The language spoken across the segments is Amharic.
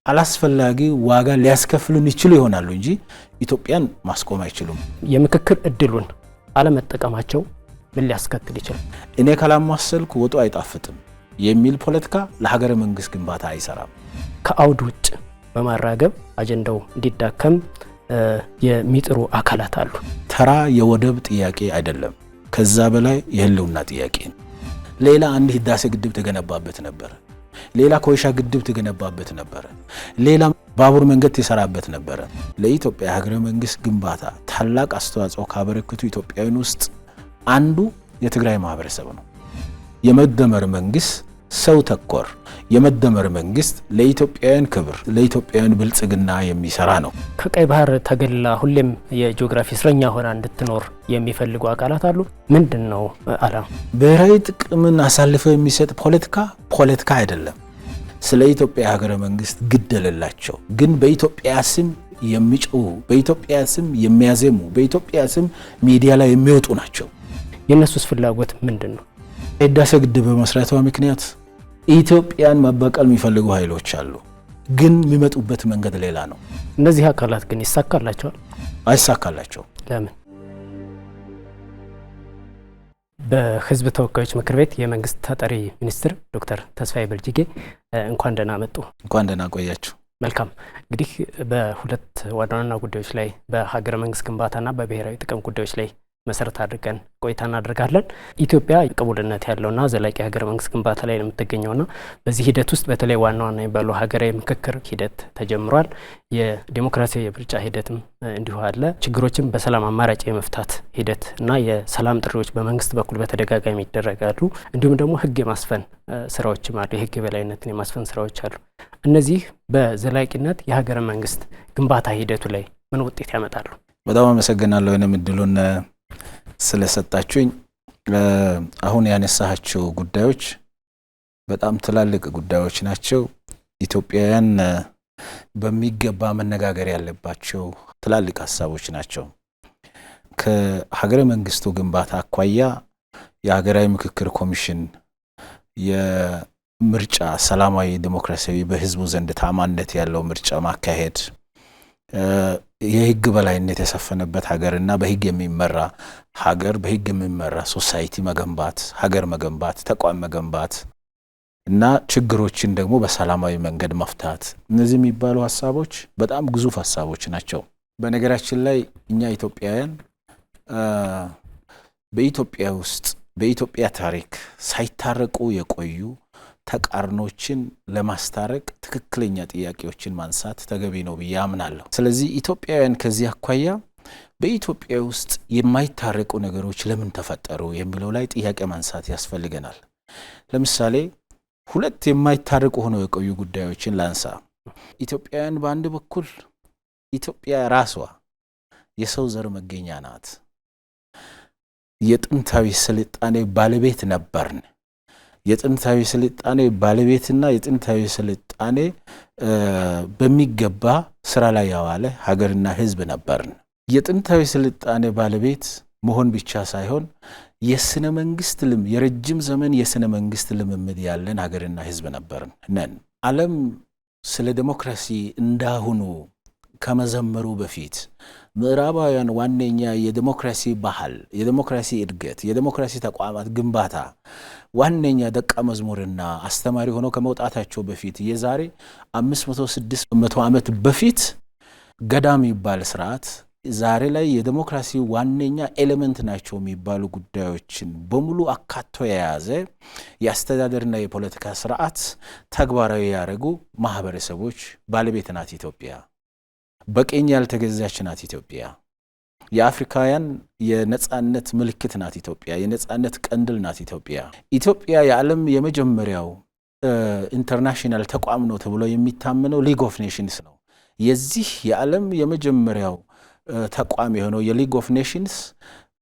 አላስፈላጊ ዋጋ ሊያስከፍሉን ይችሉ ይሆናሉ እንጂ ኢትዮጵያን ማስቆም አይችሉም። የምክክር እድሉን አለመጠቀማቸው ምን ሊያስከትል ይችላል? እኔ ካላማሰልኩ ወጡ አይጣፍጥም የሚል ፖለቲካ ለሀገረ መንግስት ግንባታ አይሰራም። ከአውድ ውጭ በማራገብ አጀንዳው እንዲዳከም የሚጥሩ አካላት አሉ። ተራ የወደብ ጥያቄ አይደለም፣ ከዛ በላይ የህልውና ጥያቄ ነው። ሌላ አንድ ህዳሴ ግድብ ተገነባበት ነበር፣ ሌላ ኮይሻ ግድብ ተገነባበት ነበር፣ ሌላ ባቡር መንገድ ተሰራበት ነበር። ለኢትዮጵያ ሀገረ መንግስት ግንባታ ታላቅ አስተዋጽኦ ካበረከቱ ኢትዮጵያውያን ውስጥ አንዱ የትግራይ ማህበረሰብ ነው። የመደመር መንግስት ሰው ተኮር የመደመር መንግስት ለኢትዮጵያውያን ክብር ለኢትዮጵያውያን ብልጽግና የሚሰራ ነው። ከቀይ ባህር ተገላ ሁሌም የጂኦግራፊ እስረኛ ሆና እንድትኖር የሚፈልጉ አካላት አሉ። ምንድነው አላማ? ብሔራዊ ጥቅምን አሳልፈው የሚሰጥ ፖለቲካ አይደለም። ስለ ኢትዮጵያ ሀገረ መንግስት ግደለላቸው ግን በኢትዮጵያ ስም የሚጮሁ በኢትዮጵያ ስም የሚያዜሙ በኢትዮጵያ ስም ሚዲያ ላይ የሚወጡ ናቸው። የነሱስ ፍላጎት ምንድነው? ህዳሴ ግድብ በመስራቷ ምክንያት ኢትዮጵያን መበቀል የሚፈልጉ ኃይሎች አሉ፣ ግን የሚመጡበት መንገድ ሌላ ነው። እነዚህ አካላት ግን ይሳካላቸዋል? አይሳካላቸው። ለምን? በህዝብ ተወካዮች ምክር ቤት የመንግስት ተጠሪ ሚኒስትር ዶክተር ተስፋዬ በልጅጌ እንኳን ደህና መጡ። እንኳን ደህና ቆያችሁ። መልካም። እንግዲህ በሁለት ዋና ጉዳዮች ላይ በሀገረ መንግስት ግንባታና በብሔራዊ ጥቅም ጉዳዮች ላይ መሰረት አድርገን ቆይታ እናደርጋለን። ኢትዮጵያ ቅቡልነት ያለውና ዘላቂ ሀገረ መንግስት ግንባታ ላይ ነው የምትገኘውና በዚህ ሂደት ውስጥ በተለይ ዋና የሚባሉ ሀገራዊ ምክክር ሂደት ተጀምሯል። የዲሞክራሲያዊ የምርጫ ሂደትም እንዲሁ አለ። ችግሮችን በሰላም አማራጭ የመፍታት ሂደት እና የሰላም ጥሪዎች በመንግስት በኩል በተደጋጋሚ ይደረጋሉ። እንዲሁም ደግሞ ህግ የማስፈን ስራዎችም አሉ። የህግ የበላይነትን የማስፈን ስራዎች አሉ። እነዚህ በዘላቂነት የሀገረ መንግስት ግንባታ ሂደቱ ላይ ምን ውጤት ያመጣሉ? በጣም አመሰግናለሁ እኔም እድሉን ስለሰጣችሁኝ። አሁን ያነሳቸው ጉዳዮች በጣም ትላልቅ ጉዳዮች ናቸው። ኢትዮጵያውያን በሚገባ መነጋገር ያለባቸው ትላልቅ ሀሳቦች ናቸው። ከሀገረ መንግስቱ ግንባታ አኳያ የሀገራዊ ምክክር ኮሚሽን የምርጫ ሰላማዊ ዲሞክራሲያዊ በህዝቡ ዘንድ ታማኝነት ያለው ምርጫ ማካሄድ የህግ በላይነት የሰፈነበት ሀገርና በህግ የሚመራ ሀገር በህግ የሚመራ ሶሳይቲ መገንባት ሀገር መገንባት ተቋም መገንባት እና ችግሮችን ደግሞ በሰላማዊ መንገድ መፍታት እነዚህ የሚባሉ ሀሳቦች በጣም ግዙፍ ሀሳቦች ናቸው። በነገራችን ላይ እኛ ኢትዮጵያውያን በኢትዮጵያ ውስጥ በኢትዮጵያ ታሪክ ሳይታረቁ የቆዩ ተቃርኖችን ለማስታረቅ ትክክለኛ ጥያቄዎችን ማንሳት ተገቢ ነው ብዬ አምናለሁ። ስለዚህ ኢትዮጵያውያን ከዚህ አኳያ በኢትዮጵያ ውስጥ የማይታረቁ ነገሮች ለምን ተፈጠሩ የሚለው ላይ ጥያቄ ማንሳት ያስፈልገናል። ለምሳሌ ሁለት የማይታረቁ ሆነው የቆዩ ጉዳዮችን ላንሳ። ኢትዮጵያውያን በአንድ በኩል ኢትዮጵያ ራሷ የሰው ዘር መገኛ ናት። የጥንታዊ ስልጣኔ ባለቤት ነበርን። የጥንታዊ ስልጣኔ ባለቤትና የጥንታዊ ስልጣኔ በሚገባ ስራ ላይ ያዋለ ሀገርና ህዝብ ነበርን። የጥንታዊ ስልጣኔ ባለቤት መሆን ብቻ ሳይሆን የስነ መንግስት የረጅም ዘመን የስነ መንግስት ልምምድ ያለን ሀገርና ህዝብ ነበርን ነን። ዓለም ስለ ዲሞክራሲ እንዳሁኑ ከመዘመሩ በፊት ምዕራባውያን ዋነኛ የዲሞክራሲ ባህል የዲሞክራሲ እድገት የዲሞክራሲ ተቋማት ግንባታ ዋነኛ ደቀ መዝሙርና አስተማሪ ሆኖ ከመውጣታቸው በፊት የዛሬ 500-600 ዓመት በፊት ገዳም ይባል ስርዓት ዛሬ ላይ የዲሞክራሲ ዋነኛ ኤሌመንት ናቸው የሚባሉ ጉዳዮችን በሙሉ አካቶ የያዘ የአስተዳደርና የፖለቲካ ስርዓት ተግባራዊ ያደረጉ ማህበረሰቦች ባለቤት ናት ኢትዮጵያ። በቀኝ ያልተገዛች ናት ኢትዮጵያ። የአፍሪካውያን የነጻነት ምልክት ናት ኢትዮጵያ። የነጻነት ቀንድል ናት ኢትዮጵያ። ኢትዮጵያ የዓለም የመጀመሪያው ኢንተርናሽናል ተቋም ነው ተብሎ የሚታመነው ሊግ ኦፍ ኔሽንስ ነው። የዚህ የዓለም የመጀመሪያው ተቋም የሆነው የሊግ ኦፍ ኔሽንስ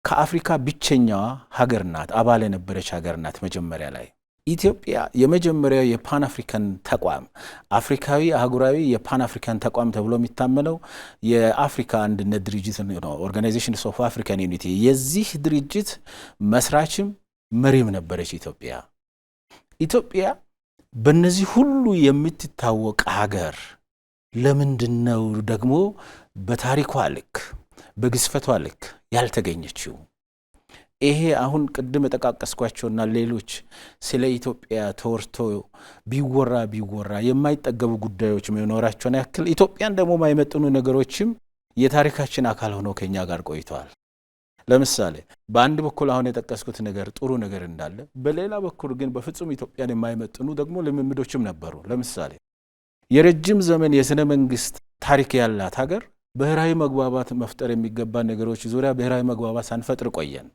ከአፍሪካ ብቸኛዋ ሀገር ናት፣ አባል የነበረች ሀገር ናት። መጀመሪያ ላይ ኢትዮጵያ የመጀመሪያው የፓን አፍሪካን ተቋም አፍሪካዊ አህጉራዊ የፓን አፍሪካን ተቋም ተብሎ የሚታመነው የአፍሪካ አንድነት ድርጅት ነው፣ ኦርጋናይዜሽን ኦፍ አፍሪካን ዩኒቲ። የዚህ ድርጅት መስራችም መሪም ነበረች ኢትዮጵያ። ኢትዮጵያ በእነዚህ ሁሉ የምትታወቅ ሀገር ለምንድነው ደግሞ በታሪኳ ልክ በግዝፈቷ ልክ ያልተገኘችው? ይሄ አሁን ቅድም ተቃቀስኳቸውና ሌሎች ስለ ኢትዮጵያ ተወርቶ ቢወራ የማይጠገቡ ጉዳዮች መኖራቸውን ያክል ኢትዮጵያን ደግሞ ማይመጥኑ ነገሮችም የታሪካችን አካል ሆነው ከኛ ጋር ቆይተዋል። ለምሳሌ በአንድ በኩል አሁን የጠቀስኩት ነገር ጥሩ ነገር እንዳለ፣ በሌላ በኩል ግን በፍጹም ኢትዮጵያን የማይመጥኑ ደግሞ ልምምዶችም ነበሩ። ለምሳሌ የረጅም ዘመን የሥነ መንግስት ታሪክ ያላት ሀገር ብሔራዊ መግባባት መፍጠር የሚገባ ነገሮች ዙሪያ ብሔራዊ መግባባት ሳንፈጥር ቆየን።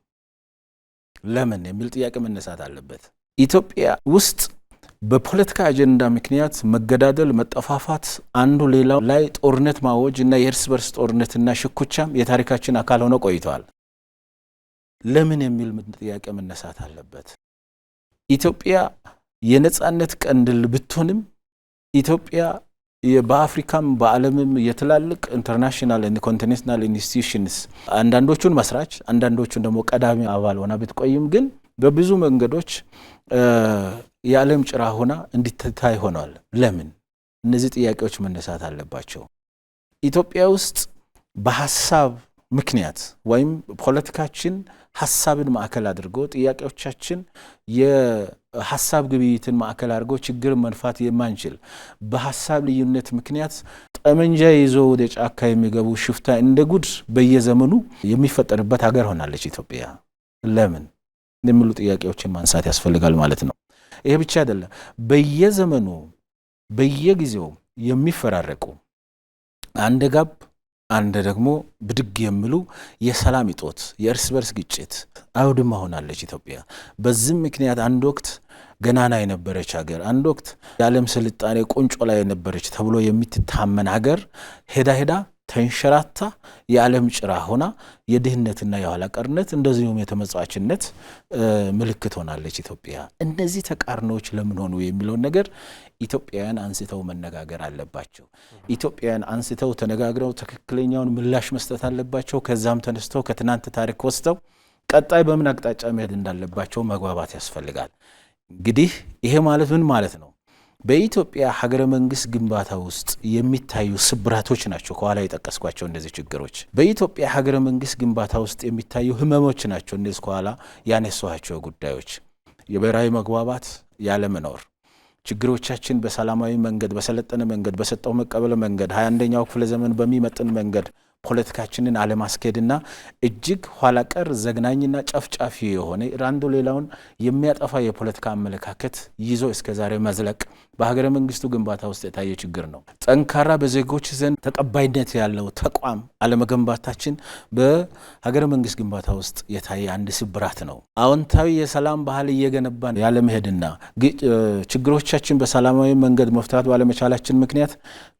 ለምን የሚል ጥያቄ መነሳት አለበት። ኢትዮጵያ ውስጥ በፖለቲካ አጀንዳ ምክንያት መገዳደል፣ መጠፋፋት፣ አንዱ ሌላው ላይ ጦርነት ማወጅ እና የእርስ በርስ ጦርነትና ሽኩቻም የታሪካችን አካል ሆነው ቆይተዋል። ለምን የሚል ጥያቄ መነሳት አለበት። ኢትዮጵያ የነጻነት ቀንድል ብትሆንም ኢትዮጵያ በአፍሪካም በዓለምም የትላልቅ ኢንተርናሽናል እና ኮንቲኔንታል ኢንስቲትዩሽንስ አንዳንዶቹን መስራች አንዳንዶቹን ደግሞ ቀዳሚ አባል ሆና ብትቆይም ግን በብዙ መንገዶች የዓለም ጭራ ሆና እንድትታይ ሆኗል። ለምን? እነዚህ ጥያቄዎች መነሳት አለባቸው። ኢትዮጵያ ውስጥ በሐሳብ ምክንያት ወይም ፖለቲካችን ሐሳብን ማዕከል አድርጎ ጥያቄዎቻችን የሐሳብ ግብይትን ማዕከል አድርጎ ችግር መንፋት የማንችል በሐሳብ ልዩነት ምክንያት ጠመንጃ ይዞ ወደ ጫካ የሚገቡ ሽፍታ እንደ ጉድ በየዘመኑ የሚፈጠርበት ሀገር ሆናለች ኢትዮጵያ። ለምን የሚሉ ጥያቄዎችን ማንሳት ያስፈልጋል ማለት ነው። ይሄ ብቻ አይደለም። በየዘመኑ በየጊዜው የሚፈራረቁ አንድ ጋብ አንድ ደግሞ ብድግ የሚሉ የሰላም እጦት፣ የእርስ በርስ ግጭት አውድማ ሆናለች ኢትዮጵያ። በዚህም ምክንያት አንድ ወቅት ገናና የነበረች ሀገር፣ አንድ ወቅት የዓለም ስልጣኔ ቁንጮ ላይ የነበረች ተብሎ የምትታመን ሀገር ሄዳ ተንሸራታ የዓለም ጭራ ሆና የድህነትና የኋላ ቀርነት እንደዚሁም የተመጽዋችነት ምልክት ሆናለች ኢትዮጵያ። እነዚህ ተቃርኖች ለምን ሆኑ የሚለውን ነገር ኢትዮጵያውያን አንስተው መነጋገር አለባቸው። ኢትዮጵያውያን አንስተው ተነጋግረው ትክክለኛውን ምላሽ መስጠት አለባቸው። ከዛም ተነስተው ከትናንት ታሪክ ወስደው ቀጣይ በምን አቅጣጫ መሄድ እንዳለባቸው መግባባት ያስፈልጋል። እንግዲህ ይሄ ማለት ምን ማለት ነው? በኢትዮጵያ ሀገረ መንግስት ግንባታ ውስጥ የሚታዩ ስብራቶች ናቸው ከኋላ የጠቀስኳቸው እነዚህ ችግሮች። በኢትዮጵያ ሀገረ መንግስት ግንባታ ውስጥ የሚታዩ ህመሞች ናቸው እነዚህ ከኋላ ያነሷቸው ጉዳዮች። የብሔራዊ መግባባት ያለመኖር፣ ችግሮቻችን በሰላማዊ መንገድ፣ በሰለጠነ መንገድ፣ በሰጠው መቀበል መንገድ 21ኛው ክፍለ ዘመን በሚመጥን መንገድ ፖለቲካችንን አለማስኬድና እጅግ ኋላ ቀር ዘግናኝና ጨፍጫፊ የሆነ አንዱ ሌላውን የሚያጠፋ የፖለቲካ አመለካከት ይዞ እስከዛሬ መዝለቅ በሀገረ መንግስቱ ግንባታ ውስጥ የታየ ችግር ነው። ጠንካራ በዜጎች ዘንድ ተቀባይነት ያለው ተቋም አለመገንባታችን በሀገረ መንግስት ግንባታ ውስጥ የታየ አንድ ስብራት ነው። አዎንታዊ የሰላም ባህል እየገነባን ያለመሄድና ችግሮቻችን በሰላማዊ መንገድ መፍታት ባለመቻላችን ምክንያት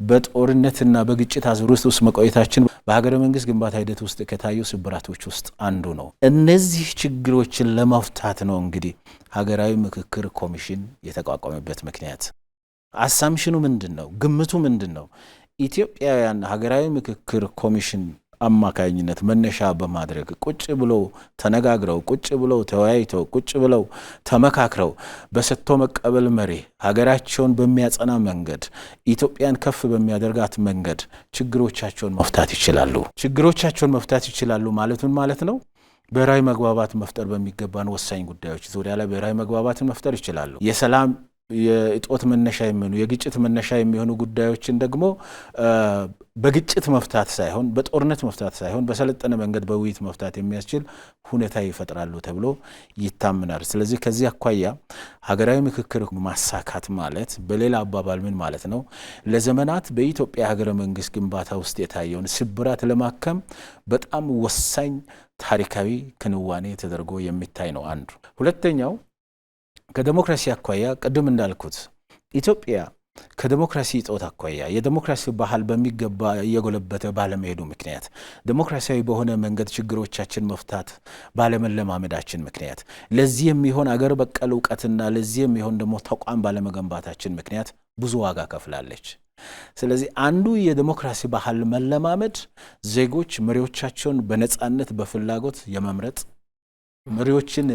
በጦርነትና በግጭት አዙሪት ውስጥ መቆየታችን በሀገረ መንግስት ግንባታ ሂደት ውስጥ ከታዩ ስብራቶች ውስጥ አንዱ ነው። እነዚህ ችግሮችን ለመፍታት ነው እንግዲህ ሀገራዊ ምክክር ኮሚሽን የተቋቋመበት ምክንያት። አሳምሽኑ ምንድነው? ግምቱ ምንድነው? ኢትዮጵያውያን ሀገራዊ ምክክር ኮሚሽን አማካኝነት መነሻ በማድረግ ቁጭ ብለው ተነጋግረው፣ ቁጭ ብለው ተወያይተው፣ ቁጭ ብለው ተመካክረው በሰጥቶ መቀበል መሪ ሀገራቸውን በሚያጸና መንገድ ኢትዮጵያን ከፍ በሚያደርጋት መንገድ ችግሮቻቸውን መፍታት ይችላሉ። ችግሮቻቸውን መፍታት ይችላሉ ማለት ነው። ብሔራዊ መግባባት መፍጠር በሚገባን ወሳኝ ጉዳዮች ዙሪያ ላይ ብሔራዊ መግባባትን መፍጠር ይችላሉ። የሰላም የእጦት መነሻ የሚሆኑ የግጭት መነሻ የሚሆኑ ጉዳዮችን ደግሞ በግጭት መፍታት ሳይሆን በጦርነት መፍታት ሳይሆን በሰለጠነ መንገድ በውይይት መፍታት የሚያስችል ሁኔታ ይፈጥራሉ ተብሎ ይታመናል። ስለዚህ ከዚህ አኳያ ሀገራዊ ምክክር ማሳካት ማለት በሌላ አባባል ምን ማለት ነው? ለዘመናት በኢትዮጵያ ሀገረ መንግስት ግንባታ ውስጥ የታየውን ስብራት ለማከም በጣም ወሳኝ ታሪካዊ ክንዋኔ ተደርጎ የሚታይ ነው አንዱ። ሁለተኛው ከዲሞክራሲ አኳያ ቅድም እንዳልኩት ኢትዮጵያ ከዲሞክራሲ እጦት አኳያ የዲሞክራሲ ባህል በሚገባ እየጎለበተ ባለመሄዱ ምክንያት ዲሞክራሲያዊ በሆነ መንገድ ችግሮቻችን መፍታት ባለመለማመዳችን ምክንያት ለዚህ የሚሆን አገር በቀል ዕውቀትና ለዚህ የሚሆን ደግሞ ተቋም ባለመገንባታችን ምክንያት ብዙ ዋጋ ከፍላለች። ስለዚህ አንዱ የዲሞክራሲ ባህል መለማመድ ዜጎች መሪዎቻቸውን በነጻነት በፍላጎት የመምረጥ መሪዎችን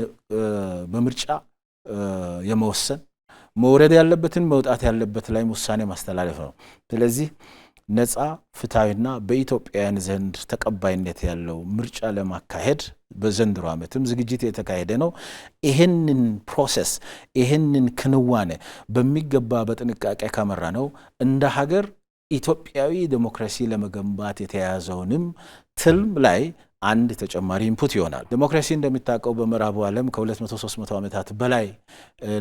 በምርጫ የመወሰን መውረድ ያለበትን መውጣት ያለበት ላይ ውሳኔ ማስተላለፍ ነው። ስለዚህ ነፃ ፍትሃዊና በኢትዮጵያውያን ዘንድ ተቀባይነት ያለው ምርጫ ለማካሄድ በዘንድሮ ዓመትም ዝግጅት የተካሄደ ነው። ይሄንን ፕሮሰስ ይሄንን ክንዋኔ በሚገባ በጥንቃቄ ካመራ ነው እንደ ሀገር ኢትዮጵያዊ ዲሞክራሲ ለመገንባት የተያዘውንም ትልም ላይ አንድ ተጨማሪ ኢንፑት ይሆናል። ዲሞክራሲ እንደሚታወቀው በምዕራቡ ዓለም ከ200-300 ዓመታት በላይ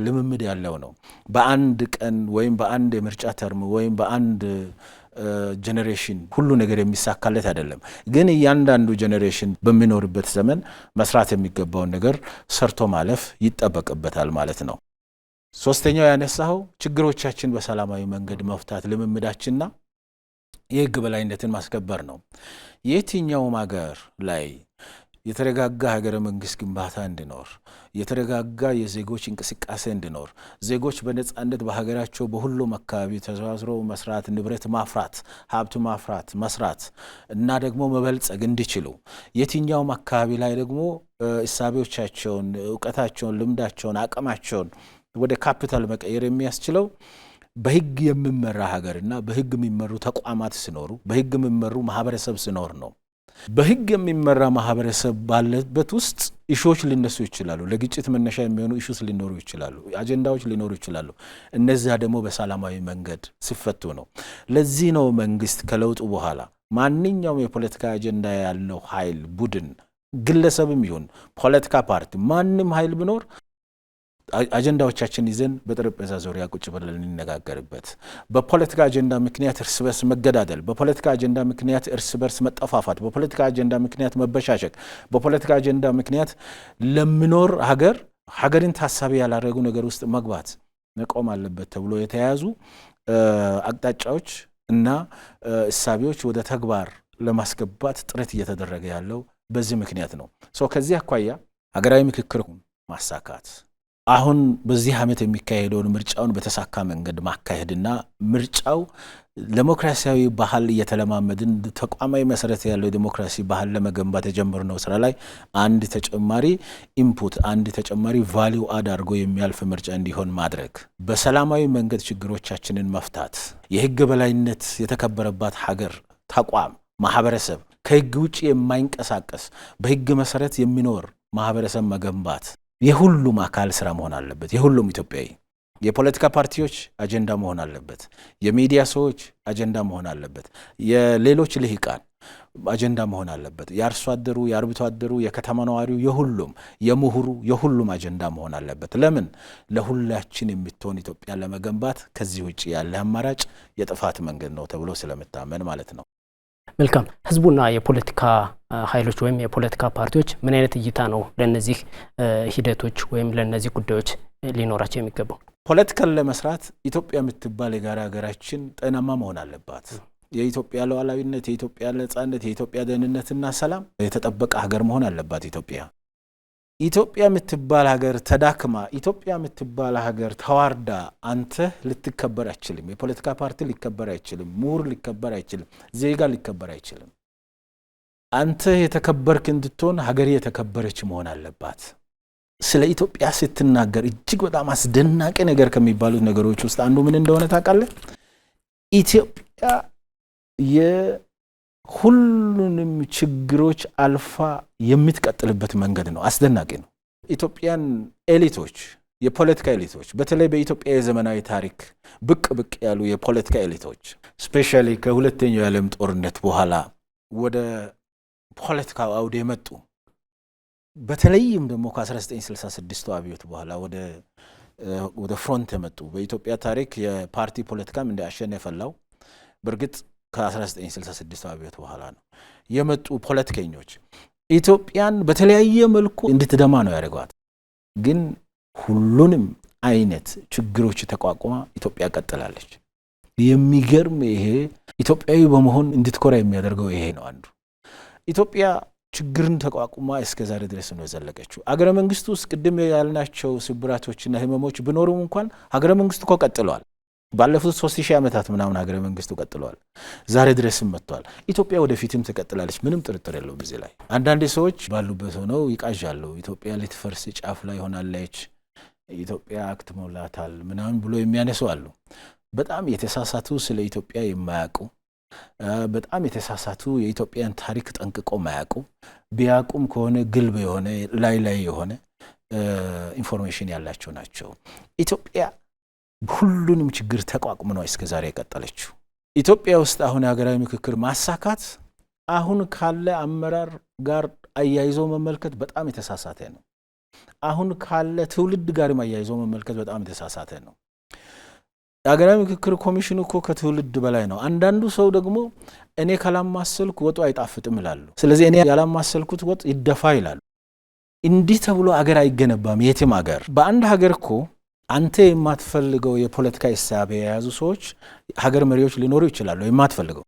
ልምምድ ያለው ነው። በአንድ ቀን ወይም በአንድ የምርጫ ተርም ወይም በአንድ ጄኔሬሽን ሁሉ ነገር የሚሳካለት አይደለም። ግን እያንዳንዱ ጄኔሬሽን በሚኖርበት ዘመን መስራት የሚገባውን ነገር ሰርቶ ማለፍ ይጠበቅበታል ማለት ነው። ሶስተኛው ያነሳው ችግሮቻችን በሰላማዊ መንገድ መፍታት ልምምዳችንና የህግ በላይነትን ማስከበር ነው። የትኛውም ሀገር ላይ የተረጋጋ ሀገረ መንግስት ግንባታ እንዲኖር፣ የተረጋጋ የዜጎች እንቅስቃሴ እንዲኖር፣ ዜጎች በነጻነት በሀገራቸው በሁሉም አካባቢ ተዘዋዝሮ መስራት፣ ንብረት ማፍራት፣ ሀብት ማፍራት፣ መስራት እና ደግሞ መበልጸግ እንዲችሉ የትኛውም አካባቢ ላይ ደግሞ እሳቤዎቻቸውን፣ እውቀታቸውን፣ ልምዳቸውን፣ አቅማቸውን ወደ ካፒታል መቀየር የሚያስችለው በህግ የሚመራ ሀገርና በህግ የሚመሩ ተቋማት ሲኖሩ፣ በህግ የሚመሩ ማህበረሰብ ሲኖር ነው። በህግ የሚመራ ማህበረሰብ ባለበት ውስጥ ኢሹዎች ሊነሱ ይችላሉ። ለግጭት መነሻ የሚሆኑ ኢሹስ ሊኖሩ ይችላሉ፣ አጀንዳዎች ሊኖሩ ይችላሉ። እነዚያ ደግሞ በሰላማዊ መንገድ ሲፈቱ ነው። ለዚህ ነው መንግስት ከለውጡ በኋላ ማንኛውም የፖለቲካ አጀንዳ ያለው ኃይል፣ ቡድን፣ ግለሰብም ይሁን ፖለቲካ ፓርቲ ማንም ኃይል ቢኖር አጀንዳዎቻችን ይዘን በጠረጴዛ ዙሪያ ቁጭ ብለን እንነጋገርበት። በፖለቲካ አጀንዳ ምክንያት እርስ በርስ መገዳደል፣ በፖለቲካ አጀንዳ ምክንያት እርስ በርስ መጠፋፋት፣ በፖለቲካ አጀንዳ ምክንያት መበሻሸቅ፣ በፖለቲካ አጀንዳ ምክንያት ለሚኖር ሀገርን ታሳቢ ያላደረጉ ነገር ውስጥ መግባት መቆም አለበት ተብሎ የተያዙ አቅጣጫዎች እና እሳቤዎች ወደ ተግባር ለማስገባት ጥረት እየተደረገ ያለው በዚህ ምክንያት ነው። ከዚህ አኳያ ሀገራዊ ምክክር ማሳካት አሁን በዚህ ዓመት የሚካሄደውን ምርጫውን በተሳካ መንገድ ማካሄድና ምርጫው ዲሞክራሲያዊ ባህል እየተለማመድን ተቋማዊ መሰረት ያለው ዲሞክራሲ ባህል ለመገንባት የጀመርነው ስራ ላይ አንድ ተጨማሪ ኢንፑት፣ አንድ ተጨማሪ ቫልዩ አድ አድርጎ የሚያልፍ ምርጫ እንዲሆን ማድረግ፣ በሰላማዊ መንገድ ችግሮቻችንን መፍታት፣ የህግ በላይነት የተከበረባት ሀገር፣ ተቋም፣ ማህበረሰብ ከህግ ውጭ የማይንቀሳቀስ በህግ መሰረት የሚኖር ማህበረሰብ መገንባት የሁሉም አካል ስራ መሆን አለበት። የሁሉም ኢትዮጵያዊ የፖለቲካ ፓርቲዎች አጀንዳ መሆን አለበት። የሚዲያ ሰዎች አጀንዳ መሆን አለበት። የሌሎች ልሂቃን አጀንዳ መሆን አለበት። የአርሶ አደሩ፣ የአርብቶ አደሩ፣ የከተማ ነዋሪው፣ የሁሉም የምሁሩ፣ የሁሉም አጀንዳ መሆን አለበት። ለምን? ለሁላችን የምትሆን ኢትዮጵያ ለመገንባት ከዚህ ውጭ ያለ አማራጭ የጥፋት መንገድ ነው ተብሎ ስለምታመን ማለት ነው። መልካም። ህዝቡና የፖለቲካ ኃይሎች ወይም የፖለቲካ ፓርቲዎች ምን አይነት እይታ ነው ለነዚህ ሂደቶች ወይም ለነዚህ ጉዳዮች ሊኖራቸው የሚገባው? ፖለቲካን ለመስራት ኢትዮጵያ የምትባል የጋራ ሀገራችን ጤናማ መሆን አለባት። የኢትዮጵያ ሉዓላዊነት፣ የኢትዮጵያ ነጻነት፣ የኢትዮጵያ ደህንነትና ሰላም የተጠበቀ ሀገር መሆን አለባት። ኢትዮጵያ የምትባል ሀገር ተዳክማ፣ ኢትዮጵያ የምትባል ሀገር ተዋርዳ አንተ ልትከበር አይችልም። የፖለቲካ ፓርቲ ሊከበር አይችልም። ምሁር ሊከበር አይችልም። ዜጋ ሊከበር አይችልም። አንተ የተከበርክ እንድትሆን ሀገር የተከበረች መሆን አለባት። ስለ ኢትዮጵያ ስትናገር እጅግ በጣም አስደናቂ ነገር ከሚባሉት ነገሮች ውስጥ አንዱ ምን እንደሆነ ታውቃለህ? ኢትዮጵያ የሁሉንም ችግሮች አልፋ የምትቀጥልበት መንገድ ነው። አስደናቂ ነው። ኢትዮጵያን ኤሊቶች፣ የፖለቲካ ኤሊቶች፣ በተለይ በኢትዮጵያ የዘመናዊ ታሪክ ብቅ ያሉ የፖለቲካ ኤሊቶች ስፔሻሊ ከሁለተኛው የዓለም ጦርነት በኋላ ወደ ፖለቲካው አውድ የመጡ በተለይም ደግሞ ከ1966 አብዮት በኋላ ወደ ፍሮንት የመጡ በኢትዮጵያ ታሪክ የፓርቲ ፖለቲካም እንደ አሸን የፈላው በርግጥ ከ1966 አብዮት በኋላ ነው የመጡ ፖለቲከኞች ኢትዮጵያን በተለያየ መልኩ እንድትደማ ነው ያደረጓት። ግን ሁሉንም አይነት ችግሮች ተቋቁማ ኢትዮጵያ ቀጥላለች። የሚገርም ይሄ ኢትዮጵያዊ በመሆን እንድትኮራ የሚያደርገው ይሄ ነው። አንዱ ኢትዮጵያ ችግርን ተቋቁማ እስከ ዛሬ ድረስ ነው ዘለቀችው። አገረ መንግስቱ ውስጥ ቅድም ያልናቸው ስብራቶችና ህመሞች ቢኖሩም እንኳን አገረ መንግስቱ እኮ ቀጥሏል። ባለፉት 3000 ዓመታት ምናምን አገረ መንግስቱ ቀጥሏል። ዛሬ ድረስም መጥቷል። ኢትዮጵያ ወደፊትም ትቀጥላለች። ምንም ጥርጥር የለውም በዚህ ላይ። አንዳንድ ሰዎች ባሉበት ሆነው ይቃዣሉ። ኢትዮጵያ ልትፈርስ ጫፍ ላይ ሆናለች፣ ኢትዮጵያ አክትሞላታል ምናምን ብሎ የሚያነሱ አሉ። በጣም የተሳሳቱ ስለ ኢትዮጵያ የማያውቁ በጣም የተሳሳቱ የኢትዮጵያን ታሪክ ጠንቅቆ ማያውቁ ቢያቁም ከሆነ ግልብ የሆነ ላይ የሆነ ኢንፎርሜሽን ያላቸው ናቸው። ኢትዮጵያ ሁሉንም ችግር ተቋቁሞ ነው እስከዛሬ የቀጠለችው። ኢትዮጵያ ውስጥ አሁን ሀገራዊ ምክክር ማሳካት አሁን ካለ አመራር ጋር አያይዞ መመልከት በጣም የተሳሳተ ነው። አሁን ካለ ትውልድ ጋር አያይዞ መመልከት በጣም የተሳሳተ ነው። ሀገራዊ ምክክር ኮሚሽኑ እኮ ከትውልድ በላይ ነው። አንዳንዱ ሰው ደግሞ እኔ ካላማሰልኩ ወጡ አይጣፍጥም ይላሉ። ስለዚህ እኔ ያላማሰልኩት ወጥ ይደፋ ይላሉ። እንዲህ ተብሎ አገር አይገነባም። የትም አገር በአንድ ሀገር እኮ አንተ የማትፈልገው የፖለቲካ ሂሳብ የያዙ ሰዎች ሀገር መሪዎች ሊኖሩ ይችላሉ። የማትፈልገው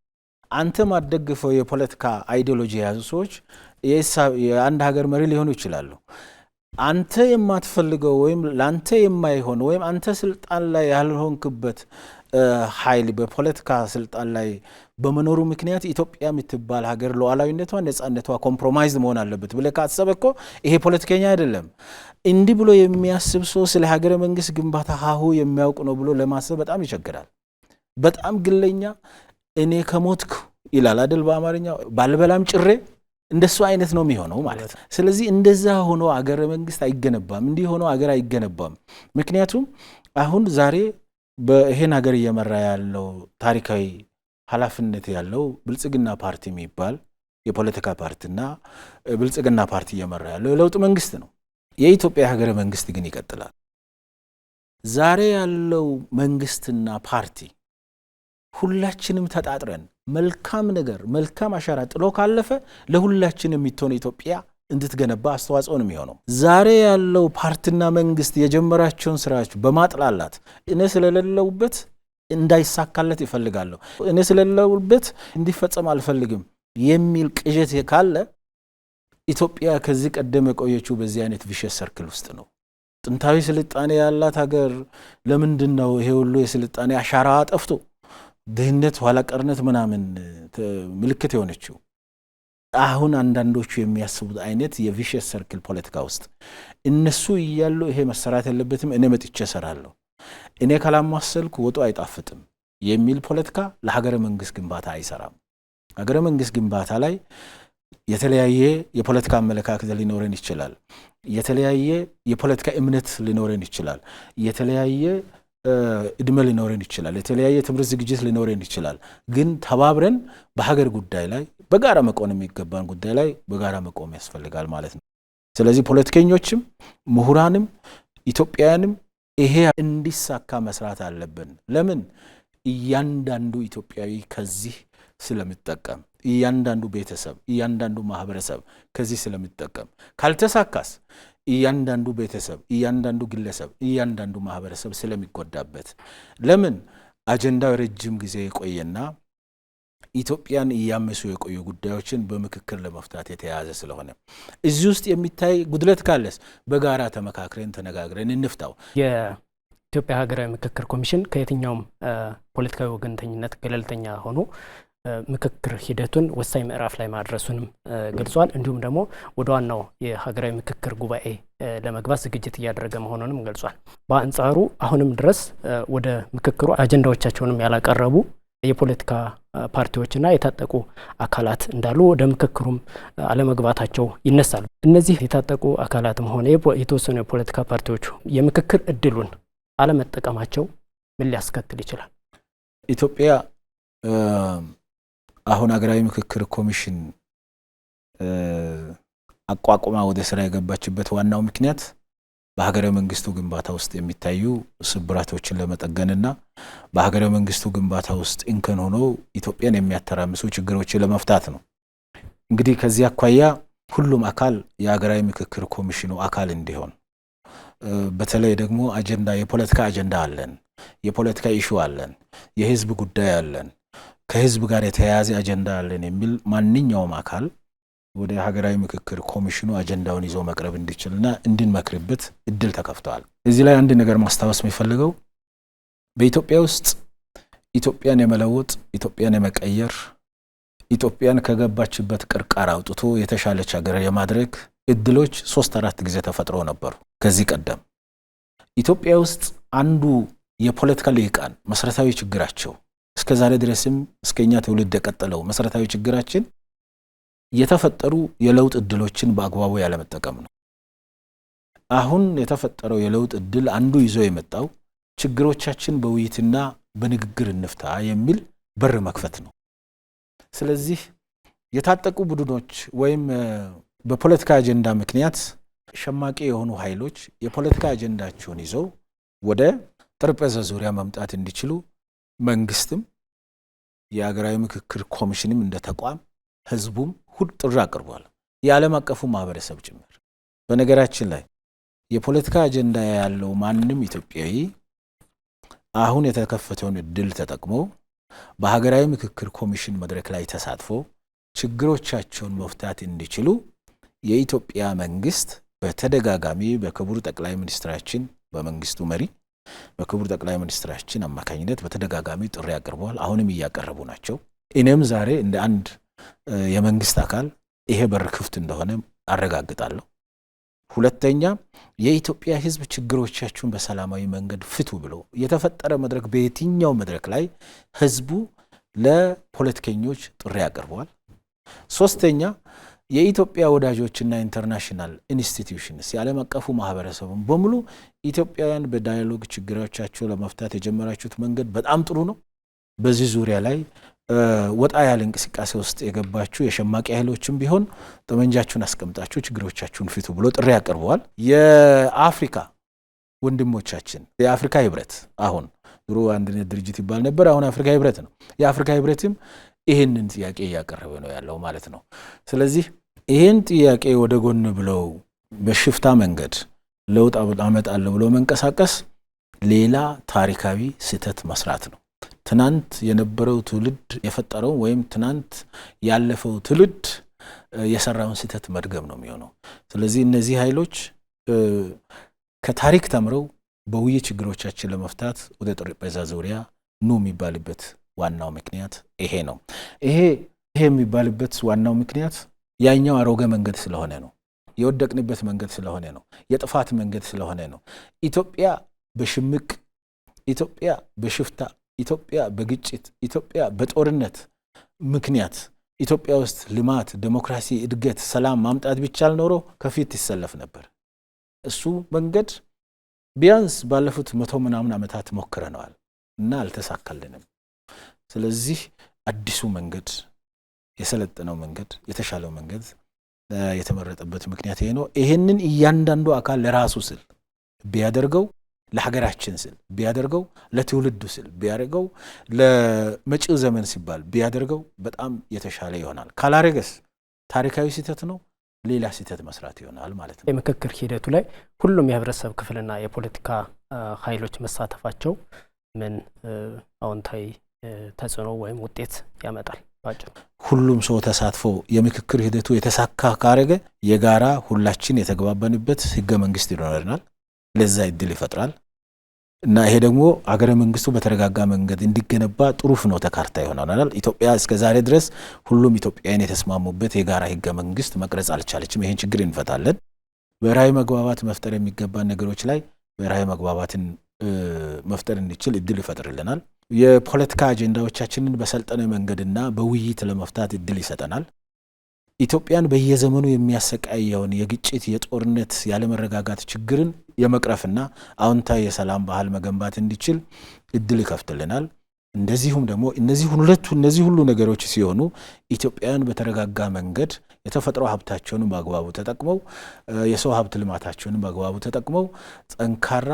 አንተ ማትደግፈው የፖለቲካ አይዲዮሎጂ የያዙ ሰዎች የአንድ ሀገር መሪ ሊሆኑ ይችላሉ። አንተ የማትፈልገው ወይም ላንተ የማይሆን ወይም አንተ ስልጣን ላይ ያልሆንክበት ኃይል በፖለቲካ ስልጣን ላይ በመኖሩ ምክንያት ኢትዮጵያ የምትባል ሀገር ሉዓላዊነቷ ነጻነቷ ኮምፕሮማይዝ መሆን አለበት ብለህ ካሰበ እኮ ይሄ ፖለቲከኛ አይደለም። እንዲህ ብሎ የሚያስብ ሰው ስለ ሀገረ መንግስት ግንባታ ሀሁ የሚያውቅ ነው ብሎ ለማሰብ በጣም ይቸግራል። በጣም ግለኛ እኔ ከሞትኩ ይላል አይደል በአማርኛ ባልበላም ጭሬ እንደሱ አይነት ነው የሚሆነው ማለት ነው። ስለዚህ እንደዛ ሆኖ ሀገረ መንግስት አይገነባም። እንዲህ ሆኖ ሀገር አይገነባም። ምክንያቱም አሁን ዛሬ በይሄን ሀገር እየመራ ያለው ታሪካዊ ኃላፊነት ያለው ብልጽግና ፓርቲ የሚባል የፖለቲካ ፓርቲና ብልጽግና ፓርቲ እየመራ ያለው የለውጥ መንግስት ነው። የኢትዮጵያ ሀገረ መንግስት ግን ይቀጥላል። ዛሬ ያለው መንግስትና ፓርቲ ሁላችንም ተጣጥረን መልካም ነገር መልካም አሻራ ጥሎ ካለፈ ለሁላችን የሚሆን ኢትዮጵያ እንድትገነባ አስተዋጽኦ ነው የሚሆነው። ዛሬ ያለው ፓርቲና መንግስት የጀመራቸውን ስራዎች በማጥላላት እኔ ስለሌለውበት እንዳይሳካለት ይፈልጋለሁ፣ እኔ ስለሌለውበት እንዲፈጸም አልፈልግም የሚል ቅዠት ካለ ኢትዮጵያ ከዚህ ቀደም የቆየችው በዚህ አይነት ቪሸስ ሰርክል ውስጥ ነው። ጥንታዊ ስልጣኔ ያላት ሀገር ለምንድነው ይሄ ሁሉ የስልጣኔ አሻራ ጠፍቶ ድህነት ኋላ ቀርነት ምናምን ምልክት የሆነችው? አሁን አንዳንዶቹ የሚያስቡት አይነት የቪሸስ ሰርክል ፖለቲካ ውስጥ እነሱ እያሉ ይሄ መሰራት የለበትም እኔ መጥቼ እሰራለሁ፣ እኔ ካላማሰልኩ ወጡ አይጣፍጥም የሚል ፖለቲካ ለሀገረ መንግስት ግንባታ አይሰራም። ሀገረ መንግስት ግንባታ ላይ የተለያየ የፖለቲካ አመለካከት ሊኖረን ይችላል፣ የተለያየ የፖለቲካ እምነት ሊኖረን ይችላል፣ የተለያየ እድሜ ሊኖረን ይችላል፣ የተለያየ ትምህርት ዝግጅት ሊኖረን ይችላል። ግን ተባብረን በሀገር ጉዳይ ላይ በጋራ መቆም የሚገባን ጉዳይ ላይ በጋራ መቆም ያስፈልጋል ማለት ነው። ስለዚህ ፖለቲከኞችም ምሁራንም ኢትዮጵያውያንም ይሄ እንዲሳካ መስራት አለብን። ለምን? እያንዳንዱ ኢትዮጵያዊ ከዚህ ስለሚጠቀም፣ እያንዳንዱ ቤተሰብ እያንዳንዱ ማህበረሰብ ከዚህ ስለሚጠቀም፣ ካልተሳካስ እያንዳንዱ ቤተሰብ እያንዳንዱ ግለሰብ እያንዳንዱ ማህበረሰብ ስለሚጎዳበት። ለምን? አጀንዳው ረጅም ጊዜ የቆየና ኢትዮጵያን እያመሱ የቆዩ ጉዳዮችን በምክክር ለመፍታት የተያዘ ስለሆነ እዚህ ውስጥ የሚታይ ጉድለት ካለስ በጋራ ተመካክረን ተነጋግረን እንፍታው። የኢትዮጵያ ሀገራዊ ምክክር ኮሚሽን ከየትኛውም ፖለቲካዊ ወገንተኝነት ገለልተኛ ሆኖ ምክክር ሂደቱን ወሳኝ ምዕራፍ ላይ ማድረሱንም ገልጿል። እንዲሁም ደግሞ ወደ ዋናው የሀገራዊ ምክክር ጉባኤ ለመግባት ዝግጅት እያደረገ መሆኑንም ገልጿል። በአንጻሩ አሁንም ድረስ ወደ ምክክሩ አጀንዳዎቻቸውንም ያላቀረቡ የፖለቲካ ፓርቲዎችና የታጠቁ አካላት እንዳሉ ወደ ምክክሩም አለመግባታቸው ይነሳሉ። እነዚህ የታጠቁ አካላትም ሆነ የተወሰኑ የፖለቲካ ፓርቲዎች የምክክር እድሉን አለመጠቀማቸው ምን ሊያስከትል ይችላል? ኢትዮጵያ አሁን ሀገራዊ ምክክር ኮሚሽን አቋቁማ ወደ ስራ የገባችበት ዋናው ምክንያት በሀገረ መንግስቱ ግንባታ ውስጥ የሚታዩ ስብራቶችን ለመጠገንና በሀገረ መንግስቱ ግንባታ ውስጥ እንከን ሆኖ ኢትዮጵያን የሚያተራምሱ ችግሮችን ለመፍታት ነው። እንግዲህ ከዚህ አኳያ ሁሉም አካል የሀገራዊ ምክክር ኮሚሽኑ አካል እንዲሆን፣ በተለይ ደግሞ አጀንዳ የፖለቲካ አጀንዳ አለን፣ የፖለቲካ ኢሹ አለን፣ የህዝብ ጉዳይ አለን፣ ከህዝብ ጋር የተያያዘ አጀንዳ አለን የሚል ማንኛውም አካል ወደ ሀገራዊ ምክክር ኮሚሽኑ አጀንዳውን ይዞ መቅረብ እንዲችልና እንድንመክርበት እድል ተከፍቷል። እዚህ ላይ አንድ ነገር ማስታወስ የሚፈልገው በኢትዮጵያ ውስጥ ኢትዮጵያን የመለወጥ ኢትዮጵያን የመቀየር ኢትዮጵያን ከገባችበት ቅርቃር አውጥቶ የተሻለች ሀገር የማድረግ እድሎች 3-4 ጊዜ ተፈጥሮ ነበሩ። ከዚህ ቀደም ኢትዮጵያ ውስጥ አንዱ የፖለቲካ ልሂቃን መሰረታዊ ችግራቸው እስከዛሬ ድረስም እስከኛ ትውልድ የቀጠለው መሰረታዊ ችግራችን የተፈጠሩ የለውጥ እድሎችን በአግባቡ ያለመጠቀም ነው። አሁን የተፈጠረው የለውጥ እድል አንዱ ይዞ የመጣው ችግሮቻችን በውይይትና በንግግር እንፍታ የሚል በር መክፈት ነው። ስለዚህ የታጠቁ ቡድኖች ወይም በፖለቲካ አጀንዳ ምክንያት ሸማቂ የሆኑ ኃይሎች የፖለቲካ አጀንዳቸውን ይዘው ወደ ጠረጴዛ ዙሪያ መምጣት እንዲችሉ መንግስትም የሀገራዊ ምክክር ኮሚሽንም እንደ ተቋም ህዝቡም ሁሉ ጥሪ አቅርቧል። የዓለም አቀፉ ማህበረሰብ ጭምር። በነገራችን ላይ የፖለቲካ አጀንዳ ያለው ማንንም ኢትዮጵያዊ አሁን የተከፈተውን እድል ተጠቅሞ በሀገራዊ ምክክር ኮሚሽን መድረክ ላይ ተሳትፎ ችግሮቻቸውን መፍታት እንዲችሉ የኢትዮጵያ መንግስት በተደጋጋሚ በክቡር ጠቅላይ ሚኒስትራችን በመንግስቱ መሪ በክቡር ጠቅላይ ሚኒስትራችን አማካኝነት በተደጋጋሚ ጥሪ አቅርበዋል። አሁንም እያቀረቡ ናቸው። እኔም ዛሬ እንደ አንድ የመንግስት አካል ይሄ በር ክፍት እንደሆነ አረጋግጣለሁ። ሁለተኛ የኢትዮጵያ ህዝብ ችግሮቻችሁን በሰላማዊ መንገድ ፍቱ ብሎ የተፈጠረ መድረክ በየትኛው መድረክ ላይ ህዝቡ ለፖለቲከኞች ጥሪ አቅርበዋል። ሶስተኛ የኢትዮጵያ ወዳጆችና ኢንተርናሽናል ኢንስቲትዩሽንስ የዓለም አቀፉ ማህበረሰቡን በሙሉ ኢትዮጵያውያን በዳያሎግ ችግሮቻቸው ለመፍታት የጀመራችሁት መንገድ በጣም ጥሩ ነው። በዚህ ዙሪያ ላይ ወጣ ያለ እንቅስቃሴ ውስጥ የገባችሁ የሸማቂ ኃይሎችም ቢሆን ጠመንጃችሁን አስቀምጣችሁ ችግሮቻችሁን ፍቱ ብሎ ጥሪ ያቀርበዋል። የአፍሪካ ወንድሞቻችን የአፍሪካ ህብረት አሁን ድሮ አንድነት ድርጅት ይባል ነበር፣ አሁን አፍሪካ ህብረት ነው። የአፍሪካ ህብረትም ይሄንን ጥያቄ እያቀረበ ነው ያለው ማለት ነው። ስለዚህ ይሄን ጥያቄ ወደ ጎን ብለው በሽፍታ መንገድ ለውጥ አመጣለሁ ብሎ መንቀሳቀስ ሌላ ታሪካዊ ስህተት መስራት ነው። ትናንት የነበረው ትውልድ የፈጠረው ወይም ትናንት ያለፈው ትውልድ የሰራውን ስህተት መድገም ነው የሚሆነው። ስለዚህ እነዚህ ኃይሎች ከታሪክ ተምረው በውይይት ችግሮቻችን ለመፍታት ወደ ጠረጴዛ ዙሪያ ኑ የሚባልበት ዋናው ምክንያት ይሄ ነው። ይሄ የሚባልበት ዋናው ምክንያት ያኛው አሮጌ መንገድ ስለሆነ ነው። የወደቅንበት መንገድ ስለሆነ ነው። የጥፋት መንገድ ስለሆነ ነው። ኢትዮጵያ በሽምቅ፣ ኢትዮጵያ በሽፍታ፣ ኢትዮጵያ በግጭት፣ ኢትዮጵያ በጦርነት ምክንያት ኢትዮጵያ ውስጥ ልማት፣ ዴሞክራሲ፣ እድገት፣ ሰላም ማምጣት ቢቻል ኖሮ ከፊት ይሰለፍ ነበር። እሱ መንገድ ቢያንስ ባለፉት 100 ምናምን ዓመታት ሞክረናል እና አልተሳካልንም። ስለዚህ አዲሱ መንገድ፣ የሰለጠነው መንገድ፣ የተሻለው መንገድ የተመረጠበት ምክንያት ይሄ ነው። ይሄንን እያንዳንዱ አካል ለራሱ ስል ቢያደርገው፣ ለሀገራችን ስል ቢያደርገው፣ ለትውልዱ ስል ቢያደርገው፣ ለመጪው ዘመን ሲባል ቢያደርገው በጣም የተሻለ ይሆናል። ካላረገስ ታሪካዊ ስህተት ነው፣ ሌላ ስህተት መስራት ይሆናል ማለት ነው። የምክክር ሂደቱ ላይ ሁሉም የህብረተሰብ ክፍልና የፖለቲካ ኃይሎች መሳተፋቸው ምን አዎንታዊ ተጽዕኖ ወይም ውጤት ያመጣል? ባጭሩ ሁሉም ሰው ተሳትፎ የምክክር ሂደቱ የተሳካ ካረገ የጋራ ሁላችን የተግባባንበት ህገ መንግስት ይኖረናል። ለዛ እድል ይፈጥራል እና ይሄ ደግሞ አገረ መንግስቱ በተረጋጋ መንገድ እንዲገነባ ጥሩ ፍኖተ ካርታ ይሆናል። ኢትዮጵያ እስከ ዛሬ ድረስ ሁሉም ኢትዮጵያውያን የተስማሙበት የጋራ ህገ መንግስት መቅረጽ አልቻለችም። ይሄን ችግር እንፈታለን። ብሔራዊ መግባባት መፍጠር የሚገባን ነገሮች ላይ ብሔራዊ መግባባትን መፍጠር እንዲችል እድል ይፈጥርልናል። የፖለቲካ አጀንዳዎቻችንን በሰልጠነ መንገድና በውይይት ለመፍታት እድል ይሰጠናል። ኢትዮጵያን በየዘመኑ የሚያሰቃየውን የግጭት፣ የጦርነት፣ ያለመረጋጋት ችግርን የመቅረፍና አዎንታዊ የሰላም ባህል መገንባት እንዲችል እድል ይከፍትልናል። እንደዚሁም ደግሞ እነዚህ ሁሉ ነገሮች ሲሆኑ ኢትዮጵያውያን በተረጋጋ መንገድ የተፈጥሮ ሀብታቸውን በአግባቡ ተጠቅመው የሰው ሀብት ልማታቸውን በአግባቡ ተጠቅመው ጠንካራ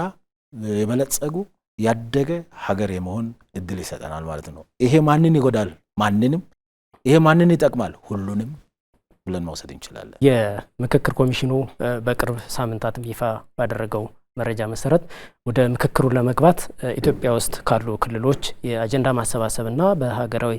የበለጸጉ ያደገ ሀገር የመሆን እድል ይሰጠናል ማለት ነው። ይሄ ማንን ይጎዳል? ማንንም። ይሄ ማንን ይጠቅማል? ሁሉንም ብለን መውሰድ እንችላለን። የምክክር ኮሚሽኑ በቅርብ ሳምንታትም ይፋ ባደረገው መረጃ መሰረት ወደ ምክክሩ ለመግባት ኢትዮጵያ ውስጥ ካሉ ክልሎች የአጀንዳ ማሰባሰብና በሀገራዊ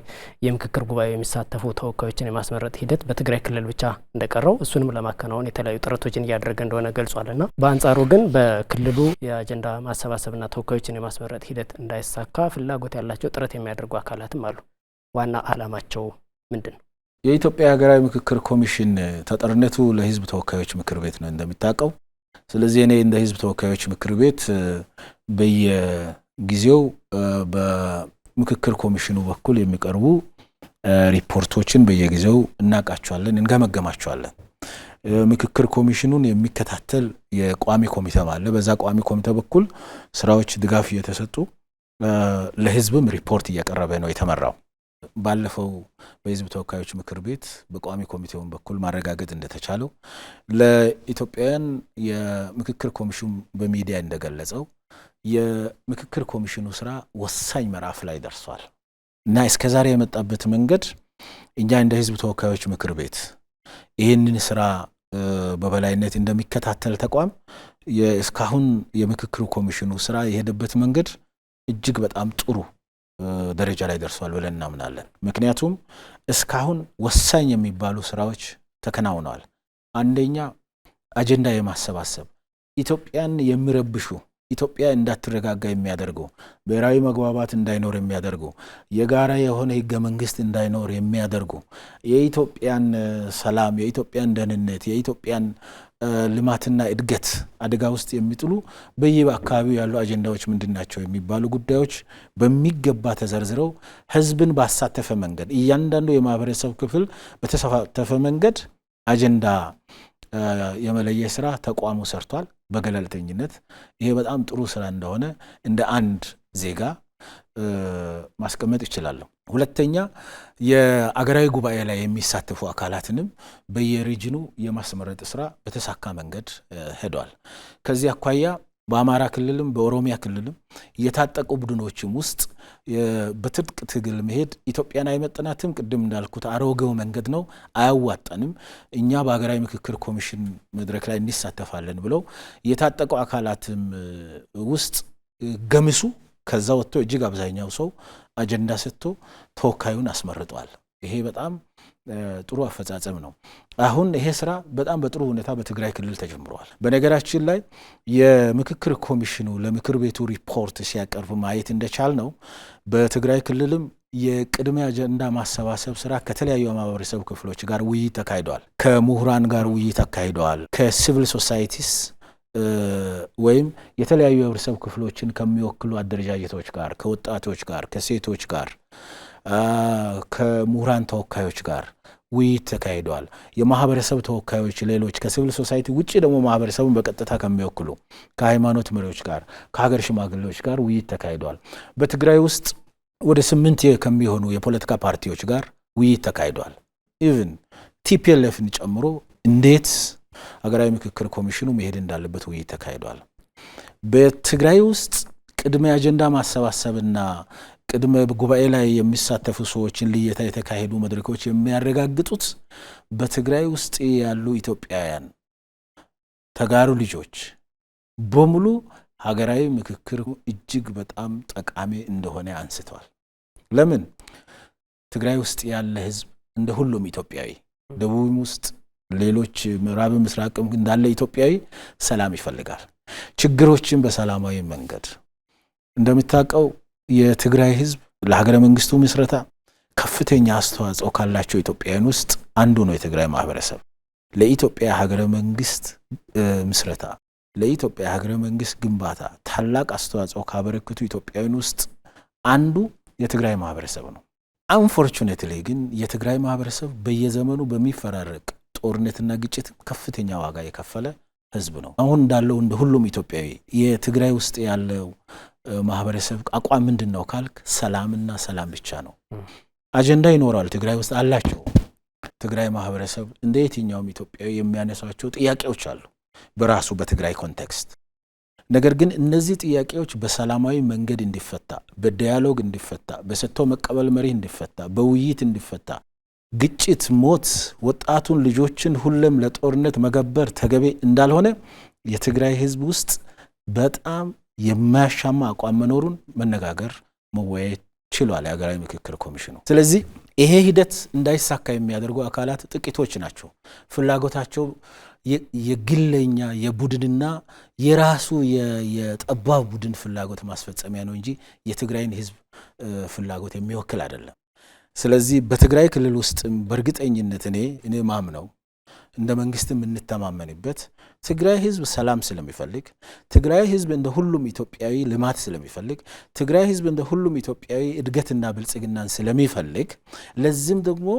የምክክር ጉባኤ የሚሳተፉ ተወካዮችን የማስመረጥ ሂደት በትግራይ ክልል ብቻ እንደቀረው እሱንም ለማከናወን የተለያዩ ጥረቶችን እያደረገ እንደሆነ ገልጿልና በአንጻሩ ግን በክልሉ የአጀንዳ ማሰባሰብና ተወካዮችን የማስመረጥ ሂደት እንዳይሳካ ፍላጎት ያላቸው ጥረት የሚያደርጉ አካላትም አሉ። ዋና ዓላማቸው ምንድን ነው? የኢትዮጵያ ሀገራዊ ምክክር ኮሚሽን ተጠሪነቱ ለህዝብ ተወካዮች ምክር ቤት ነው እንደሚታወቀው። ስለዚህ እኔ እንደ ህዝብ ተወካዮች ምክር ቤት በየጊዜው በምክክር ኮሚሽኑ በኩል የሚቀርቡ ሪፖርቶችን በየጊዜው እናቃቸዋለን፣ እንገመገማቸዋለን። ምክክር ኮሚሽኑን የሚከታተል የቋሚ ኮሚቴ አለ። በዛ ቋሚ ኮሚቴ በኩል ስራዎች ድጋፍ እየተሰጡ ለህዝብም ሪፖርት እየቀረበ ነው የተመራው። ባለፈው በህዝብ ተወካዮች ምክር ቤት በቋሚ ኮሚቴው በኩል ማረጋገጥ እንደተቻለው ለኢትዮጵያውያን የምክክር ኮሚሽኑ በሚዲያ እንደገለጸው የምክክር ኮሚሽኑ ስራ ወሳኝ ምዕራፍ ላይ ደርሷል እና እስከዛሬ የመጣበት መንገድ እኛ እንደ ህዝብ ተወካዮች ምክር ቤት ይህንን ስራ በበላይነት እንደሚከታተል ተቋም እስካሁን የምክክር ኮሚሽኑ ስራ የሄደበት መንገድ እጅግ በጣም ጥሩ ደረጃ ላይ ደርሷል ብለን እናምናለን። ምክንያቱም እስካሁን ወሳኝ የሚባሉ ስራዎች ተከናውነዋል። አንደኛ አጀንዳ የማሰባሰብ ኢትዮጵያን የሚረብሹ ኢትዮጵያ እንዳትረጋጋ የሚያደርጉ ብሔራዊ መግባባት እንዳይኖር የሚያደርጉ የጋራ የሆነ ህገ መንግስት እንዳይኖር የሚያደርጉ የኢትዮጵያን ሰላም፣ የኢትዮጵያን ደህንነት፣ የኢትዮጵያን ልማትና እድገት አደጋ ውስጥ የሚጥሉ በየአካባቢው ያሉ አጀንዳዎች ምንድናቸው የሚባሉ ጉዳዮች በሚገባ ተዘርዝረው ህዝብን ባሳተፈ መንገድ እያንዳንዱ የማህበረሰብ ክፍል በተሳተፈ መንገድ አጀንዳ የመለየ ስራ ተቋሙ ሰርቷል በገለልተኝነት። ይሄ በጣም ጥሩ ስራ እንደሆነ እንደ አንድ ዜጋ ማስቀመጥ ይችላል። ሁለተኛ የአገራዊ ጉባኤ ላይ የሚሳተፉ አካላትንም በየሪጅኑ የማስመረጥ ስራ በተሳካ መንገድ ሄዷል። ከዚህ አኳያ በአማራ ክልልም በኦሮሚያ ክልልም የታጠቁ ቡድኖችም ውስጥ በትጥቅ ትግል መሄድ ኢትዮጵያን አይመጥናትም። ቅድም እንዳልኩት አሮጌው መንገድ ነው፣ አያዋጣንም። እኛ በሀገራዊ ምክክር ኮሚሽን መድረክ ላይ እንሳተፋለን ብለው የታጠቁ አካላትም ውስጥ ገምሱ ከዛ ወጥቶ እጅግ አብዛኛው ሰው አጀንዳ ሰጥቶ ተወካዩን አስመርጧል። ይሄ በጣም ጥሩ አፈጻጸም ነው። አሁን ይሄ ስራ በጣም በጥሩ ሁኔታ በትግራይ ክልል ተጀምሯል። በነገራችን ላይ የምክክር ኮሚሽኑ ለምክር ቤቱ ሪፖርት ሲያቀርብ ማየት እንደቻል ነው በትግራይ ክልልም የቅድመ አጀንዳ ማሰባሰብ ስራ ከተለያዩ ማህበረሰብ ክፍሎች ጋር ውይይት ተካሂዷል። ከምሁራን ጋር ውይይት ተካሂዷል። ከሲቪል ሶሳይቲስ ወይም የተለያዩ የህብረተሰብ ክፍሎችን ከሚወክሉ አደረጃጀቶች ጋር፣ ከወጣቶች ጋር፣ ከሴቶች ጋር፣ ከምሁራን ተወካዮች ጋር ውይይት ተካሂዷል። የማህበረሰብ ተወካዮች ሌሎች ከሲቪል ሶሳይቲ ውጪ ደግሞ ማህበረሰቡን በቀጥታ ከሚወክሉ ከሃይማኖት መሪዎች ጋር፣ ከሀገር ሽማግሌዎች ጋር ውይይት ተካሂዷል። በትግራይ ውስጥ ወደ 8 ከሚሆኑ የፖለቲካ ፓርቲዎች ጋር ውይይት ተካሂዷል። ኢቭን ቲፒኤልኤፍን ጨምሮ እንዴት ሀገራዊ ምክክር ኮሚሽኑ መሄድ እንዳለበት ውይይት ተካሂዷል። በትግራይ ውስጥ ቅድመ አጀንዳ ማሰባሰብና ቅድመ ጉባኤ ላይ የሚሳተፉ ሰዎችን ልየታ የተካሄዱ መድረኮች የሚያረጋግጡት በትግራይ ውስጥ ያሉ ኢትዮጵያውያን ተጋሩ ልጆች በሙሉ ሀገራዊ ምክክር እጅግ በጣም ጠቃሚ እንደሆነ አንስተዋል። ለምን? ትግራይ ውስጥ ያለ ህዝብ እንደ ሁሉም ኢትዮጵያዊ ደቡብም ውስጥ ሌሎች ምዕራብ ምስራቅም እንዳለ ኢትዮጵያዊ ሰላም ይፈልጋል። ችግሮችን በሰላማዊ መንገድ እንደምታውቀው የትግራይ ህዝብ ለሀገረ መንግስቱ ምስረታ ከፍተኛ አስተዋጽኦ ካላቸው ኢትዮጵያውያን ውስጥ አንዱ ነው። የትግራይ ማህበረሰብ ለኢትዮጵያ ሀገረ መንግስት ምስረታ፣ ለኢትዮጵያ ሀገረ መንግስት ግንባታ ታላቅ አስተዋጽኦ ካበረከቱ ኢትዮጵያውያን ውስጥ አንዱ የትግራይ ማህበረሰብ ነው። አንፎርቹኔትሊ ግን የትግራይ ማህበረሰብ በየዘመኑ በሚፈራረቅ ጦርነትና ግጭት ከፍተኛ ዋጋ የከፈለ ህዝብ ነው። አሁን እንዳለው እንደ ሁሉም ኢትዮጵያዊ የትግራይ ውስጥ ያለው ማህበረሰብ አቋም ምንድነው ካልክ ሰላምና ሰላም ብቻ ነው። አጀንዳ ይኖራል ትግራይ ውስጥ አላቸው። ትግራይ ማህበረሰብ እንደ የትኛውም ኢትዮጵያዊ የሚያነሳቸው ጥያቄዎች አሉ በራሱ በትግራይ ኮንቴክስት። ነገር ግን እነዚህ ጥያቄዎች በሰላማዊ መንገድ እንዲፈታ፣ በዲያሎግ እንዲፈታ፣ በሰጥቶ መቀበል መሪ እንዲፈታ፣ በውይይት እንዲፈታ፣ ግጭት፣ ሞት፣ ወጣቱን ልጆችን ሁሉም ለጦርነት መገበር ተገቢ እንዳልሆነ የትግራይ ህዝብ ውስጥ በጣም የማያሻማ አቋም መኖሩን መነጋገር መወያየት ችሏል የሀገራዊ ምክክር ኮሚሽኑ። ስለዚህ ይሄ ሂደት እንዳይሳካ የሚያደርጉ አካላት ጥቂቶች ናቸው። ፍላጎታቸው የግለኛ የቡድንና የራሱ የጠባብ ቡድን ፍላጎት ማስፈጸሚያ ነው እንጂ የትግራይን ህዝብ ፍላጎት የሚወክል አይደለም። ስለዚህ በትግራይ ክልል ውስጥ በእርግጠኝነት እኔ ማምነው እንደ መንግስት የምንተማመንበት ትግራይ ህዝብ ሰላም ስለሚፈልግ ትግራይ ህዝብ እንደ ሁሉም ኢትዮጵያዊ ልማት ስለሚፈልግ ትግራይ ህዝብ እንደ ሁሉም ኢትዮጵያዊ እድገትና ብልጽግናን ስለሚፈልግ ለዚህም ደግሞ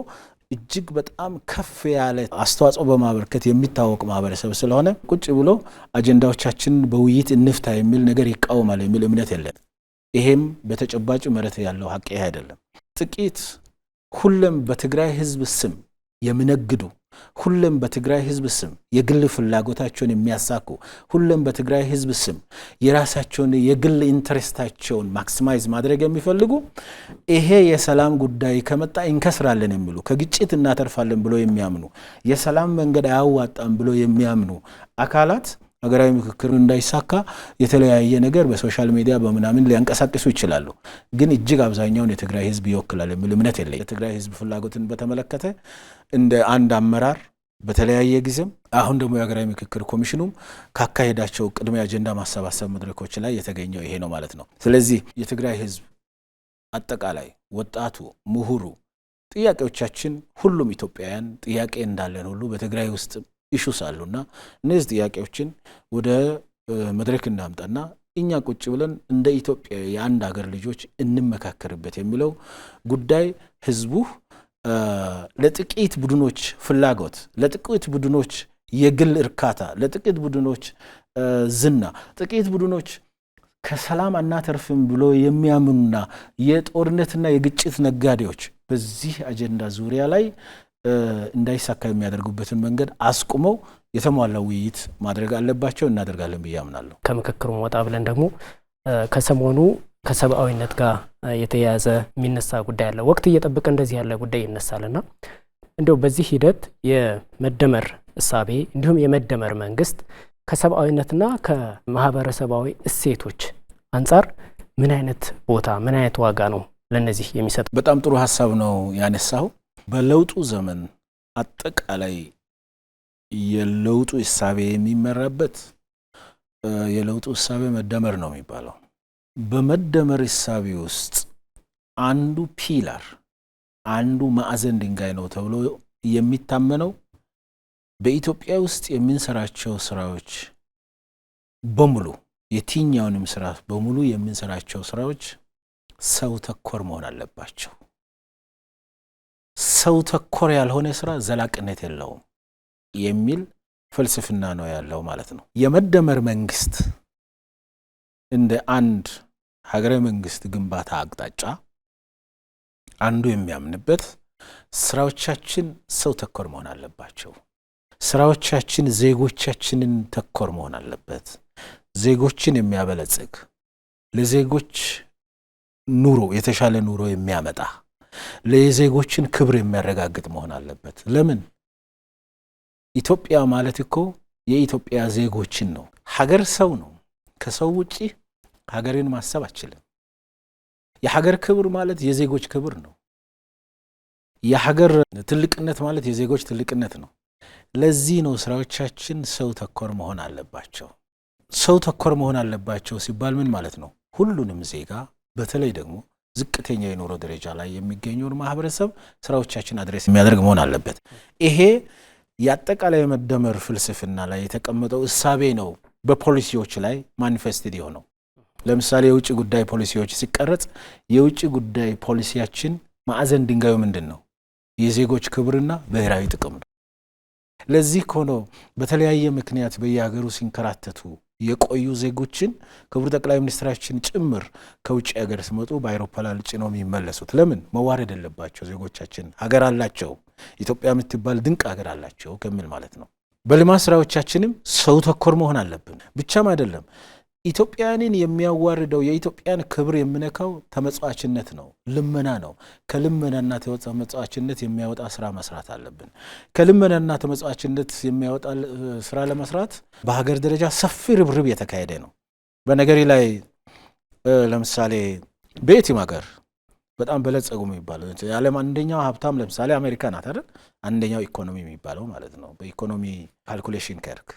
እጅግ በጣም ከፍ ያለ አስተዋጽኦ በማበርከት የሚታወቅ ማህበረሰብ ስለሆነ ቁጭ ብሎ አጀንዳዎቻችን በውይይት እንፍታ የሚል ነገር ይቃወማል የሚል እምነት የለም። ይሄም በተጨባጭ መሬት ያለው ሀቅ አይደለም። ጥቂት ሁሉም በትግራይ ህዝብ ስም የሚነግዱ ሁሉም በትግራይ ህዝብ ስም የግል ፍላጎታቸውን የሚያሳኩ ሁሉም በትግራይ ህዝብ ስም የራሳቸውን የግል ኢንተረስታቸውን ማክሲማይዝ ማድረግ የሚፈልጉ ይሄ የሰላም ጉዳይ ከመጣ እንከስራለን የሚሉ ከግጭት እናተርፋለን ብሎ የሚያምኑ የሰላም መንገድ አያዋጣም ብሎ የሚያምኑ አካላት ሀገራዊ ምክክር እንዳይሳካ የተለያየ ነገር በሶሻል ሚዲያ በመናምን ሊያንቀሳቅሱ ይችላሉ። ግን እጅግ አብዛኛውን የትግራይ ህዝብ ይወክላል የሚል እምነት የለኝም። የትግራይ ህዝብ ፍላጎትን በተመለከተ እንደ አንድ አመራር በተለያየ ጊዜም አሁን ደግሞ የሀገራዊ ምክክር ኮሚሽኑም ካካሄዳቸው ቅድመ አጀንዳ ማሰባሰብ መድረኮች ላይ የተገኘው ይሄ ነው ማለት ነው። ስለዚህ የትግራይ ህዝብ አጠቃላይ ወጣቱ፣ ምሁሩ ጥያቄዎቻችን ሁሉም ኢትዮጵያውያን ጥያቄ እንዳለን ሁሉ በትግራይ ውስጥ ኢሹስ አሉና እነዚህ ጥያቄዎችን ወደ መድረክ እናምጣና እኛ ቁጭ ብለን እንደ ኢትዮጵያ የአንድ ሀገር ልጆች እንመካከርበት የሚለው ጉዳይ ህዝቡ ለጥቂት ቡድኖች ፍላጎት፣ ለጥቂት ቡድኖች የግል እርካታ፣ ለጥቂት ቡድኖች ዝና፣ ጥቂት ቡድኖች ከሰላም አናተርፍም ብሎ የሚያምኑና የጦርነትና የግጭት ነጋዴዎች በዚህ አጀንዳ ዙሪያ ላይ እንዳይሳካ የሚያደርጉበትን መንገድ አስቁመው የተሟላ ውይይት ማድረግ አለባቸው። እናደርጋለን ብዬ አምናለሁ። ከምክክሩ ወጣ ብለን ደግሞ ከሰሞኑ ከሰብአዊነት ጋር የተያያዘ የሚነሳ ጉዳይ አለ። ወቅት እየጠበቀ እንደዚህ ያለ ጉዳይ ይነሳልና እንደው በዚህ ሂደት የመደመር እሳቤ እንዲሁም የመደመር መንግስት ከሰብአዊነትና ከማህበረሰባዊ እሴቶች አንጻር ምን አይነት ቦታ ምን አይነት ዋጋ ነው ለነዚህ የሚሰጥ? በጣም ጥሩ ሐሳብ ነው ያነሳው። በለውጡ ዘመን አጠቃላይ የለውጡ እሳቤ የሚመራበት የለውጡ እሳቤ መደመር ነው የሚባለው። በመደመር እሳቤ ውስጥ አንዱ ፒላር አንዱ ማዕዘን ድንጋይ ነው ተብሎ የሚታመነው በኢትዮጵያ ውስጥ የምንሰራቸው ስራዎች በሙሉ የትኛውንም ስራ በሙሉ የምንሰራቸው ስራዎች ሰው ተኮር መሆን አለባቸው። ሰው ተኮር ያልሆነ ስራ ዘላቂነት የለውም የሚል ፍልስፍና ነው ያለው ማለት ነው። የመደመር መንግስት እንደ አንድ ሀገራዊ መንግስት ግንባታ አቅጣጫ አንዱ የሚያምንበት ስራዎቻችን ሰው ተኮር መሆን አለባቸው። ስራዎቻችን ዜጎቻችንን ተኮር መሆን አለበት። ዜጎችን የሚያበለጽግ ለዜጎች ኑሮ የተሻለ ኑሮ የሚያመጣ ለዜጎችን ክብር የሚያረጋግጥ መሆን አለበት። ለምን? ኢትዮጵያ ማለት እኮ የኢትዮጵያ ዜጎችን ነው። ሀገር ሰው ነው። ከሰው ውጪ ሀገርን ማሰብ አችልም። የሀገር ክብር ማለት የዜጎች ክብር ነው። የሀገር ትልቅነት ማለት የዜጎች ትልቅነት ነው። ለዚህ ነው ስራዎቻችን ሰው ተኮር መሆን አለባቸው። ሰው ተኮር መሆን አለባቸው ሲባል ምን ማለት ነው? ሁሉንም ዜጋ በተለይ ደግሞ ዝቅተኛ የኑሮ ደረጃ ላይ የሚገኙን ማህበረሰብ ስራዎቻችን አድሬስ የሚያደርግ መሆን አለበት። ይሄ የአጠቃላይ መደመር ፍልስፍና ላይ የተቀመጠው እሳቤ ነው በፖሊሲዎች ላይ ማኒፌስትድ የሆነው። ለምሳሌ የውጭ ጉዳይ ፖሊሲዎች ሲቀረጽ የውጭ ጉዳይ ፖሊሲያችን ማዕዘን ድንጋዩ ምንድን ነው? የዜጎች ክብርና ብሔራዊ ጥቅም ነው። ለዚህ ሆኖ በተለያየ ምክንያት በየሀገሩ ሲንከራተቱ የቆዩ ዜጎችን ክቡር ጠቅላይ ሚኒስትራችን ጭምር ከውጭ ሀገር ሲመጡ በአውሮፕላን ጭነው የሚመለሱት ለምን? መዋረድ የለባቸው ዜጎቻችን ሀገር አላቸው፣ ኢትዮጵያ የምትባል ድንቅ ሀገር አላቸው ከሚል ማለት ነው። በልማት ስራዎቻችንም ሰው ተኮር መሆን አለብን። ብቻም አይደለም ኢትዮጵያንን የሚያዋርደው የኢትዮጵያን ክብር የሚነካው ተመጽዋችነት ነው፣ ልመና ነው። ከልመናና ተመጽዋችነት የሚያወጣ ስራ መስራት አለብን። ከልመናና ተመጽዋችነት የሚያወጣ ስራ ለመስራት በሀገር ደረጃ ሰፊ ርብርብ የተካሄደ ነው። በነገሪ ላይ ለምሳሌ በየትም ሀገር በጣም በለጸጉ የሚባለው የዓለም አንደኛው ሀብታም ለምሳሌ አሜሪካ ናት አይደል? አንደኛው ኢኮኖሚ የሚባለው ማለት ነው። በኢኮኖሚ ካልኩሌሽን ከርክ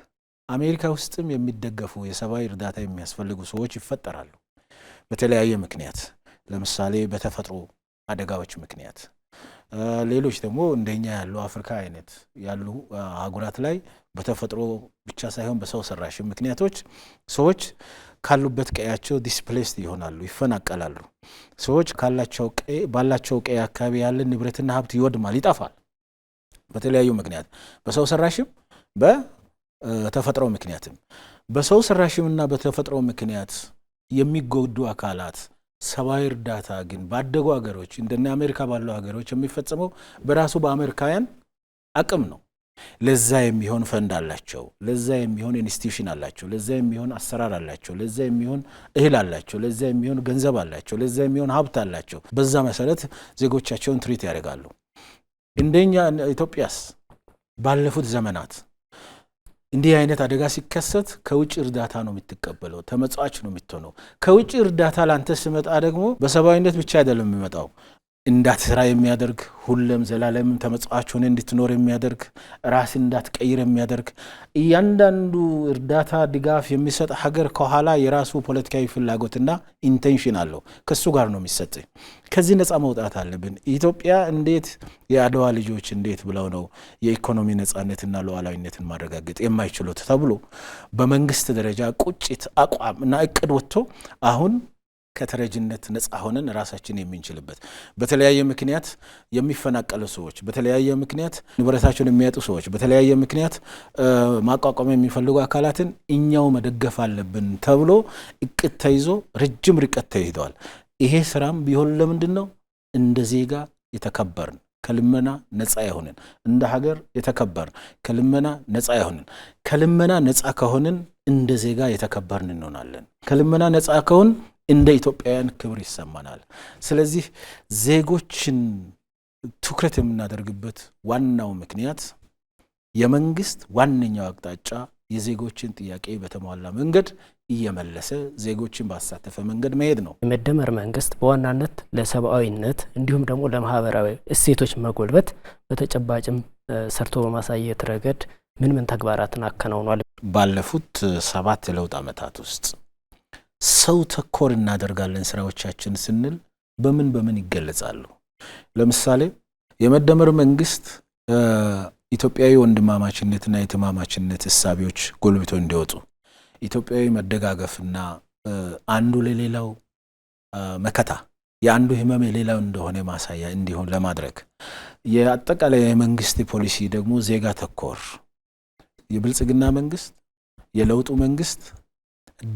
አሜሪካ ውስጥም የሚደገፉ የሰብአዊ እርዳታ የሚያስፈልጉ ሰዎች ይፈጠራሉ በተለያየ ምክንያት። ለምሳሌ በተፈጥሮ አደጋዎች ምክንያት፣ ሌሎች ደግሞ እንደኛ ያሉ አፍሪካ አይነት ያሉ አህጉራት ላይ በተፈጥሮ ብቻ ሳይሆን በሰው ሰራሽ ምክንያቶች ሰዎች ካሉበት ቀያቸው ዲስፕሌስድ ይሆናሉ፣ ይፈናቀላሉ። ሰዎች ባላቸው ቀይ አካባቢ ያለ ንብረትና ሀብት ይወድማል፣ ይጠፋል። በተለያዩ ምክንያት በሰው ሰራሽም በተፈጥሮ ምክንያትም። በሰው ሰራሽምና በተፈጥሮ ምክንያት የሚጎዱ አካላት ሰብአዊ እርዳታ ግን ባደጉ ሀገሮች እንደነ አሜሪካ ባሉ ሀገሮች የሚፈጸመው በራሱ በአሜሪካውያን አቅም ነው። ለዛ የሚሆን ፈንድ አላቸው፣ ለዛ የሚሆን ኢንስቲትዩሽን አላቸው፣ ለዛ የሚሆን አሰራር አላቸው፣ ለዛ የሚሆን እህል አላቸው፣ ለዛ የሚሆን ገንዘብ አላቸው፣ ለዛ የሚሆን ሀብት አላቸው። በዛ መሰረት ዜጎቻቸውን ትሪት ያደርጋሉ። እንደኛ ኢትዮጵያስ ባለፉት ዘመናት እንዲህ አይነት አደጋ ሲከሰት ከውጭ እርዳታ ነው የምትቀበለው፣ ተመጽዋች ነው የምትሆነው። ከውጭ እርዳታ ላንተ ሲመጣ ደግሞ በሰብአዊነት ብቻ አይደለም የሚመጣው፣ እንዳትሰራ የሚያደርግ ሁሉም ዘላለም ተመጽዋች ሆነ እንድትኖር የሚያደርግ ራስን እንዳትቀይር የሚያደርግ እያንዳንዱ እርዳታ ድጋፍ የሚሰጥ ሀገር ከኋላ የራሱ ፖለቲካዊ ፍላጎትና ኢንቴንሽን አለው። ከሱ ጋር ነው የሚሰጥ። ከዚህ ነፃ መውጣት አለብን። ኢትዮጵያ እንዴት የአድዋ ልጆች እንዴት ብለው ነው የኢኮኖሚ ነፃነትና ሉዓላዊነትን ማረጋገጥ የማይችሉት ተብሎ በመንግስት ደረጃ ቁጭት አቋም እና እቅድ ወጥቶ አሁን ከተረጅነት ነፃ ሆነን ራሳችን የምንችልበት በተለያየ ምክንያት የሚፈናቀሉ ሰዎች፣ በተለያየ ምክንያት ንብረታቸውን የሚያጡ ሰዎች፣ በተለያየ ምክንያት ማቋቋም የሚፈልጉ አካላትን እኛው መደገፍ አለብን ተብሎ እቅድ ተይዞ ረጅም ርቀት ተይዟል። ይሄ ስራም ቢሆን ለምንድን ነው? እንደ ዜጋ የተከበርን ከልመና ነፃ የሆንን እንደ ሀገር የተከበርን ከልመና ነፃ የሆንን ከልመና ነፃ ከሆንን እንደ ዜጋ የተከበርን እንሆናለን። ከልመና ነፃ ከሆን እንደ ኢትዮጵያውያን ክብር ይሰማናል። ስለዚህ ዜጎችን ትኩረት የምናደርግበት ዋናው ምክንያት የመንግስት ዋነኛው አቅጣጫ የዜጎችን ጥያቄ በተሟላ መንገድ እየመለሰ ዜጎችን ባሳተፈ መንገድ መሄድ ነው። የመደመር መንግስት በዋናነት ለሰብአዊነት እንዲሁም ደግሞ ለማህበራዊ እሴቶች መጎልበት በተጨባጭም ሰርቶ በማሳየት ረገድ ምን ተግባራትን አከናውኗል? ባለፉት 7 የለውጥ ዓመታት ውስጥ ሰው ተኮር እናደርጋለን ስራዎቻችን ስንል በምን ይገለጻሉ? ለምሳሌ የመደመር መንግስት ኢትዮጵያዊ ወንድማማችነትና የትማማችነት እሳቤዎች ጎልብቶ እንዲወጡ ኢትዮጵያዊ መደጋገፍና አንዱ ለሌላው መከታ የአንዱ ህመም የሌላው እንደሆነ ማሳያ እንዲሆን ለማድረግ የአጠቃላይ የመንግስት ፖሊሲ ደግሞ ዜጋ ተኮር የብልጽግና መንግስት የለውጡ መንግስት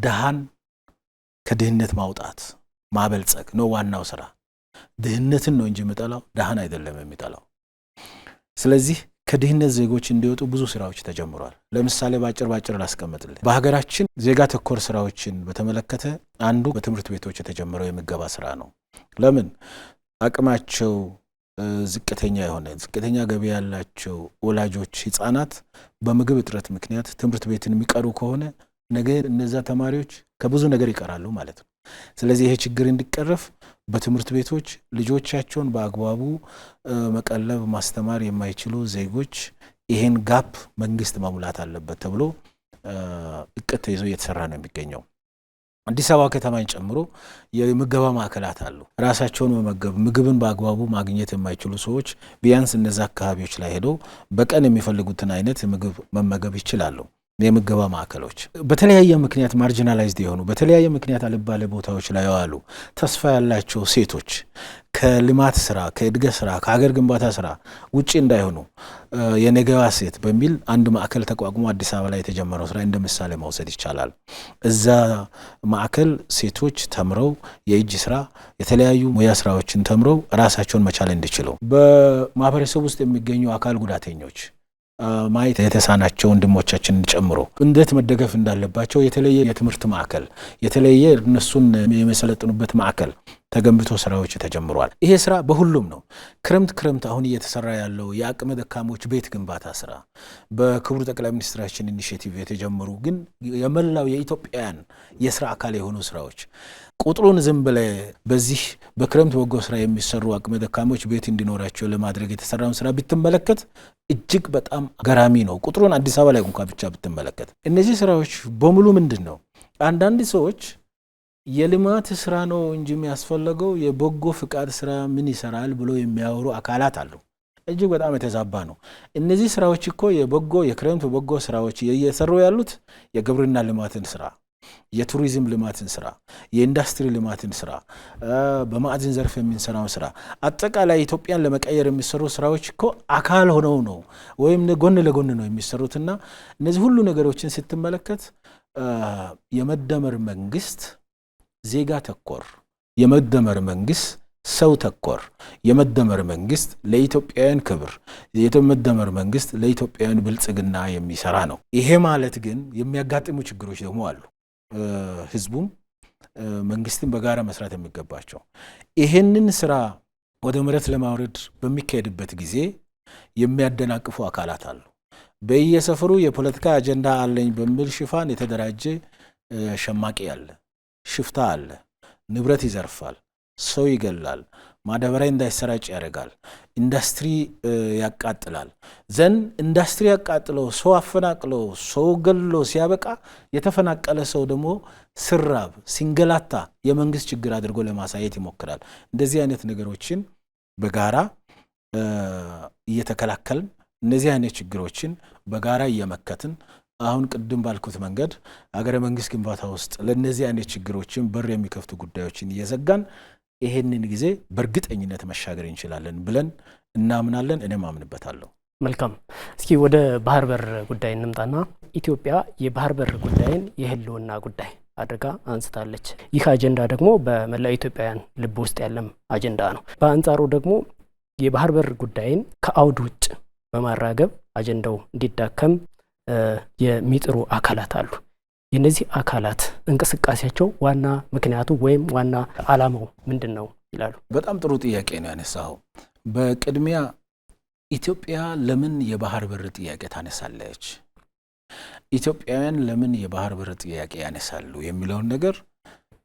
ደሃን ከድህነት ማውጣት ማበልጸግ ነው ዋናው ስራ። ድህነትን ነው እንጂ የሚጠላው ደሃን አይደለም የሚጠላው። ስለዚህ ከድህነት ዜጎች እንዲወጡ ብዙ ስራዎች ተጀምሯል። ለምሳሌ ባጭር ላስቀምጥልህ። በሀገራችን ዜጋ ተኮር ስራዎችን በተመለከተ አንዱ በትምህርት ቤቶች የተጀመረው የምገባ ስራ ነው። ለምን አቅማቸው ዝቅተኛ ገቢ ያላቸው ወላጆች ህፃናት በምግብ እጥረት ምክንያት ትምህርት ቤትን የሚቀሩ ከሆነ ነገ እነዛ ተማሪዎች ከብዙ ነገር ይቀራሉ ማለት ነው። ስለዚህ ይሄ ችግር እንዲቀረፍ በትምህርት ቤቶች ልጆቻቸውን በአግባቡ መቀለብ ማስተማር የማይችሉ ዜጎች ይሄን ጋፕ መንግስት መሙላት አለበት ተብሎ እቅድ ተይዞ እየተሰራ ነው የሚገኘው። አዲስ አበባ ከተማን ጨምሮ የምገባ ማዕከላት አሉ። ራሳቸውን ምግብን በአግባቡ ማግኘት የማይችሉ ሰዎች ቢያንስ እነዛ አካባቢዎች ላይ ሄዶ በቀን የሚፈልጉትን አይነት ምግብ መመገብ ይችላሉ። የምገባ ማዕከሎች በተለያየ ምክንያት ማርጂናላይዝድ የሆኑ በተለያየ ምክንያት አልባሌ ቦታዎች ላይ ያሉ ተስፋ ያላቸው ሴቶች ከልማት ስራ ከእድገት ስራ ከሀገር ግንባታ ስራ ውጪ እንዳይሆኑ የነገዋ ሴት በሚል አንድ ማዕከል ተቋቁሞ አዲስ አበባ ላይ የተጀመረው ስራ እንደ ምሳሌ መውሰድ ይቻላል። እዛ ማዕከል ሴቶች ተምረው የእጅ ስራ የተለያዩ ሙያ ስራዎችን ተምረው ራሳቸውን መቻል እንዲችሉ በማህበረሰብ ውስጥ የሚገኙ አካል ጉዳተኞች ማየት የተሳናቸው ወንድሞቻችንን ጨምሮ እንዴት መደገፍ እንዳለባቸው የተለየ የትምህርት ማዕከል የተለየ እነሱን የሚሰለጥኑበት ማዕከል ተገንብቶ ስራዎች ተጀምሯል። ይሄ ስራ በሁሉም ነው። ክረምት አሁን እየተሰራ ያለው የአቅመ ደካሞች ቤት ግንባታ ስራ በክቡር ጠቅላይ ሚኒስትራችን ኢኒሼቲቭ የተጀመሩ ግን የመላው የኢትዮጵያን የስራ አካል የሆኑ ስራዎች ቁጥሩን ዝም ብለህ በዚህ በክረምት በጎ ስራ የሚሰሩ አቅመ ደካሞች ቤት እንዲኖራቸው ለማድረግ የተሰራውን ስራ ብትመለከት እጅግ በጣም ገራሚ ነው። ቁጥሩን አዲስ አበባ ላይ እንኳን ብቻ ብትመለከት እነዚህ ስራዎች በሙሉ ምንድን ነው? አንዳንድ ሰዎች የልማት ስራ ነው እንጂ የሚያስፈልገው የበጎ ፍቃድ ስራ ምን ይሰራል ብሎ የሚያወሩ አካላት አሉ። እጅግ በጣም የተዛባ ነው። እነዚህ ስራዎች እኮ የክረምት በጎ ስራዎች እየሰሩ ያሉት የግብርና ልማትን ስራ፣ የቱሪዝም ልማትን ስራ፣ የኢንዱስትሪ ልማትን ስራ፣ በማዕድን ዘርፍ የሚሰራውን ስራ፣ አጠቃላይ ኢትዮጵያን ለመቀየር የሚሰሩ ስራዎች እኮ አካል ሆነው ነው ወይም ጎን ለጎን ነው የሚሰሩትና እነዚህ ሁሉ ነገሮችን ስትመለከት የመደመር መንግስት ዜጋ ተኮር፣ የመደመር መንግስት ሰው ተኮር፣ የመደመር መንግስት ለኢትዮጵያውያን ክብር፣ የመደመር መንግስት ለኢትዮጵያውያን ብልጽግና የሚሰራ ነው። ይሄ ማለት ግን የሚያጋጥሙ ችግሮች ደግሞ አሉ። ህዝቡም መንግስትን በጋራ መስራት የሚገባቸው ይሄንን ስራ ወደ መሬት ለማውረድ በሚካሄድበት ጊዜ የሚያደናቅፉ አካላት አሉ። በየሰፈሩ የፖለቲካ አጀንዳ አለኝ በሚል ሽፋን የተደራጀ ሸማቂ አለ፣ ሽፍታ አለ፣ ንብረት ይዘርፋል፣ ሰው ይገላል፣ ማዳበሪያ እንዳይሰራጭ ያደርጋል፣ ኢንዱስትሪ ያቃጥላል። ኢንዱስትሪ ያቃጥለው ሰው አፈናቅለው ሰው ገሎ ሲያበቃ የተፈናቀለ ሰው ደግሞ ስራብ ሲንገላታ የመንግስት ችግር አድርጎ ለማሳየት ይሞክራል። እንደዚህ አይነት ነገሮችን በጋራ እየተከላከልን እነዚህ አይነት ችግሮችን በጋራ እየመከትን አሁን ቅድም ባልኩት መንገድ አገረ መንግስት ግንባታ ውስጥ ለነዚህ አይነት ችግሮችን በር የሚከፍቱ ጉዳዮችን እየዘጋን ይሄንን ጊዜ በእርግጠኝነት መሻገር እንችላለን ብለን እናምናለን። እኔም አምንበታለሁ። መልካም። እስኪ ወደ ባህር በር ጉዳይ እንምጣና ኢትዮጵያ የባህር በር ጉዳይን የህልውና ጉዳይ አድርጋ አንስታለች። ይህ አጀንዳ ደግሞ በመላው ኢትዮጵያውያን ልብ ውስጥ ያለም አጀንዳ ነው። በአንጻሩ ደግሞ የባህር በር ጉዳይን ከአውድ ውጭ በማራገብ አጀንዳው እንዲዳከም የሚጥሩ አካላት አሉ። የነዚህ አካላት እንቅስቃሴያቸው ዋና ምክንያቱ ወይም ዋና ዓላማው ምንድን ነው ይላሉ? በጣም ጥሩ ጥያቄ ነው ያነሳው። በቅድሚያ ኢትዮጵያ ለምን የባህር በር ጥያቄ ታነሳለች? ኢትዮጵያውያን ለምን የባህር በር ጥያቄ ያነሳሉ የሚለውን ነገር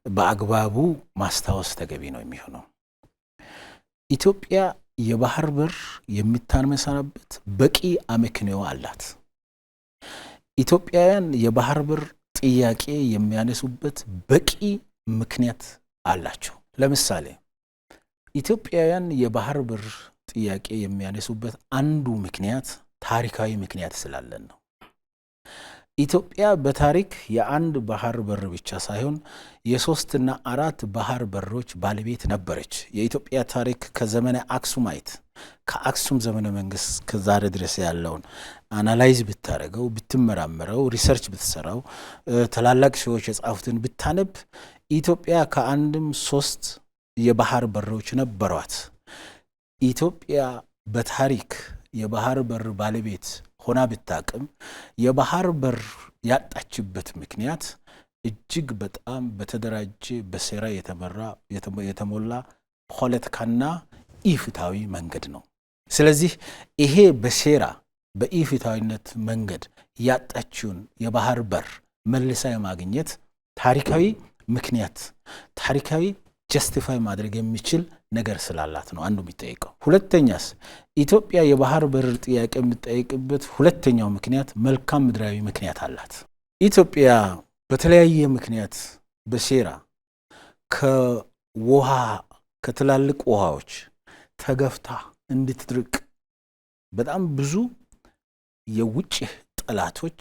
በአግባቡ ማስታወስ ተገቢ ነው የሚሆነው። ኢትዮጵያ የባህር በር የምታነሳበት በቂ አመክንዮ አላት። ኢትዮጵያውያን የባህር በር ጥያቄ የሚያነሱበት በቂ ምክንያት አላቸው። ለምሳሌ ኢትዮጵያውያን የባህር በር ጥያቄ የሚያነሱበት አንዱ ምክንያት ታሪካዊ ምክንያት ስላለን ነው። ኢትዮጵያ በታሪክ የአንድ ባህር በር ብቻ ሳይሆን የሶስትና አራት ባህር በሮች ባለቤት ነበረች። የኢትዮጵያ ታሪክ ከዘመነ አክሱማይት ከአክሱም ዘመነ መንግስት ከዛሬ ድረስ ያለውን አናላይዝ ብታረገው፣ ብትመራመረው፣ ሪሰርች ብትሰራው፣ ታላላቅ ሰዎች የጻፉትን ብታነብ ኢትዮጵያ ከአንድም 3 የባህር በሮች ነበሯት። ኢትዮጵያ በታሪክ የባህር በር ባለቤት ሆና ብታቅም የባህር በር ያጣችበት ምክንያት እጅግ በጣም በተደራጀ በሴራ የተሞላ ፖለቲካና ኢፍትሃዊ መንገድ ነው። ስለዚህ ይሄ በሴራ በኢፍትሃዊነት መንገድ ያጣችውን የባህር በር መልሳ የማግኘት ታሪካዊ ምክንያት ታሪካዊ ጀስቲፋይ ማድረግ የሚችል ነገር ስላላት ነው አንዱ የሚጠይቀው። ሁለተኛስ ኢትዮጵያ የባህር በር ጥያቄ የምትጠይቅበት ሁለተኛው ምክንያት መልካም ምድራዊ ምክንያት አላት። ኢትዮጵያ በተለያየ ምክንያት በሴራ ከውሃ ከትላልቅ ውሃዎች ተገፍታ እንድትድርቅ በጣም ብዙ የውጭ ጠላቶች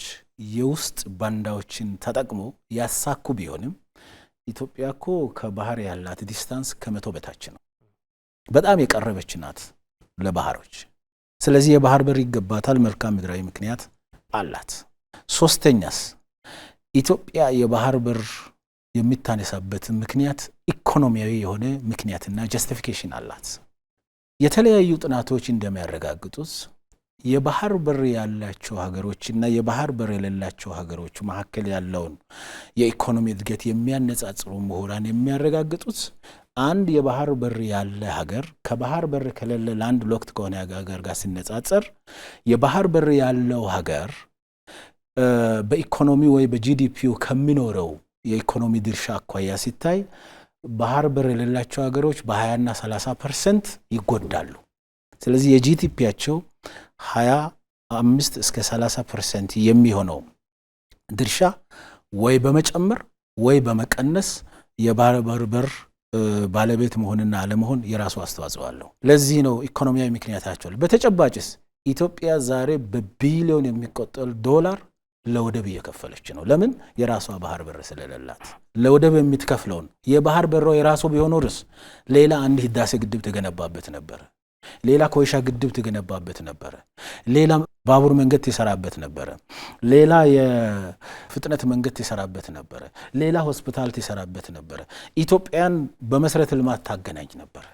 የውስጥ ባንዳዎችን ተጠቅሞ ያሳኩ ቢሆንም ኢትዮጵያ እኮ ከባህር ያላት ዲስታንስ ከ100 በታች ነው። በጣም የቀረበች ናት ለባህሮች። ስለዚህ የባህር በር ይገባታል፣ መልካም ምድራዊ ምክንያት አላት። ሶስተኛስ ኢትዮጵያ የባህር በር የሚታነሳበት ምክንያት ኢኮኖሚያዊ የሆነ ምክንያትና ጀስቲፊኬሽን አላት። የተለያዩ ጥናቶች እንደሚያረጋግጡት የባህር በር ያላቸው ሀገሮችና የባህር በር የሌላቸው ሀገሮች መካከል ያለውን የኢኮኖሚ እድገት የሚያነጻጽሩ ምሁራን የሚያረጋግጡት አንድ የባህር በር ያለ ሀገር ከባህር በር ከሌለ ላንድ ሎክድ ከሆነ ሀገር ጋር ሲነጻጸር የባህር በር ያለው ሀገር በኢኮኖሚ ወይ በጂዲፒው ከሚኖረው የኢኮኖሚ ድርሻ አኳያ ሲታይ ባህር በር የሌላቸው ሀገሮች በ20 እና 30% ይጎዳሉ። ስለዚህ የጂዲፒያቸው 25 እስከ 30% የሚሆነው ድርሻ ወይ በመጨመር ወይ በመቀነስ የባህር በር ባለቤት መሆንና አለመሆን የራሱ አስተዋጽኦ አለው። ለዚህ ነው ኢኮኖሚያዊ ምክንያታቸው። በተጨባጭስ ኢትዮጵያ ዛሬ በቢሊዮን የሚቆጠር ዶላር ለወደብ እየከፈለች ነው። ለምን? የራሷ ባህር በር ስለሌላት። ለወደብ የምትከፍለውን የባህር በሯ የራሱ ቢሆን ኖርስ ሌላ አንድ ህዳሴ ግድብ ተገነባበት ነበር፣ ሌላ ኮይሻ ግድብ ተገነባበት ነበር፣ ሌላ ባቡር መንገድ ተሰራበት ነበር፣ ሌላ የፍጥነት መንገድ ተሰራበት ነበር፣ ሌላ ሆስፒታል ተሰራበት ነበር። ኢትዮጵያን በመሰረተ ልማት ታገናኝ ነበር።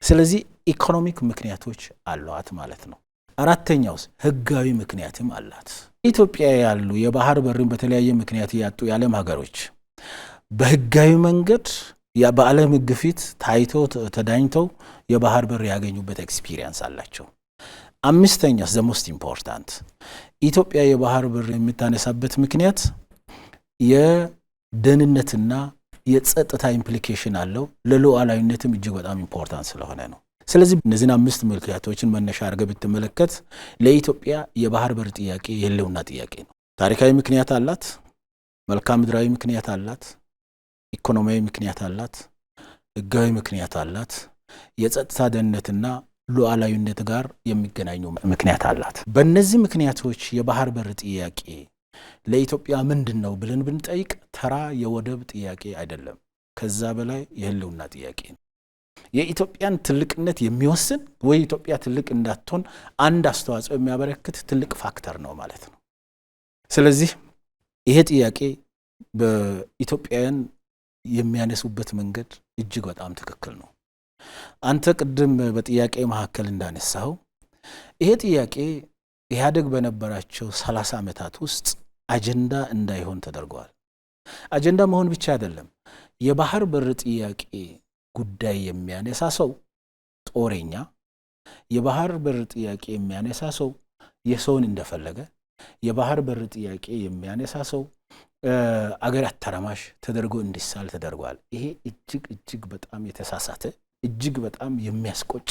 ስለዚህ ኢኮኖሚክ ምክንያቶች አሏት ማለት ነው። አራተኛውስ ህጋዊ ምክንያትም አላት። ኢትዮጵያ ያሉ የባህር በርን በተለያየ ምክንያት ያጡ የዓለም ሀገሮች በህጋዊ መንገድ በዓለም ህግ ፊት ታይተው ተዳኝተው የባህር በር ያገኙበት ኤክስፒሪየንስ አላቸው። አምስተኛስ ዘ ሞስት ኢምፖርታንት ኢትዮጵያ የባህር በር የምታነሳበት ምክንያት የደህንነትና የጸጥታ ኢምፕሊኬሽን አለው። ለሉዓላዊነትም እጅግ በጣም ኢምፖርታንት ስለሆነ ነው። ስለዚህ እነዚህን 5 ምክንያቶችን መነሻ አድርገህ ብትመለከት ለኢትዮጵያ የባህር በር ጥያቄ የህልውና ጥያቄ ነው። ታሪካዊ ምክንያት አላት፣ መልክዓ ምድራዊ ምክንያት አላት፣ ኢኮኖሚያዊ ምክንያት አላት፣ ህጋዊ ምክንያት አላት፣ የጸጥታ ደህንነትና ሉዓላዊነት ጋር የሚገናኙ ምክንያት አላት። በእነዚህ ምክንያቶች የባህር በር ጥያቄ ለኢትዮጵያ ምንድነው ብለን ብንጠይቅ ተራ የወደብ ጥያቄ አይደለም። ከዛ በላይ የህልውና ጥያቄ ነው። የኢትዮጵያን ትልቅነት የሚወስን ወይ ኢትዮጵያ ትልቅ እንዳትሆን አንድ አስተዋጽኦ የሚያበረክት ትልቅ ፋክተር ነው ማለት ነው። ስለዚህ ይሄ ጥያቄ በኢትዮጵያውያን የሚያነሱበት መንገድ እጅግ በጣም ትክክል ነው። አንተ ቅድም በጥያቄ መካከል እንዳነሳው ይሄ ጥያቄ ኢህአዴግ በነበራቸው 30 ዓመታት ውስጥ አጀንዳ እንዳይሆን ተደርጓል። አጀንዳ መሆን ብቻ አይደለም፣ የባህር በር ጥያቄ ጉዳይ የሚያነሳ ሰው ጦረኛ፣ የባህር በር ጥያቄ የሚያነሳ ሰው የሰውን እንደፈለገ፣ የባህር በር ጥያቄ የሚያነሳ ሰው አገር አተራማሽ ተደርጎ እንዲሳል ተደርጓል። ይሄ እጅግ በጣም የተሳሳተ እጅግ በጣም የሚያስቆጭ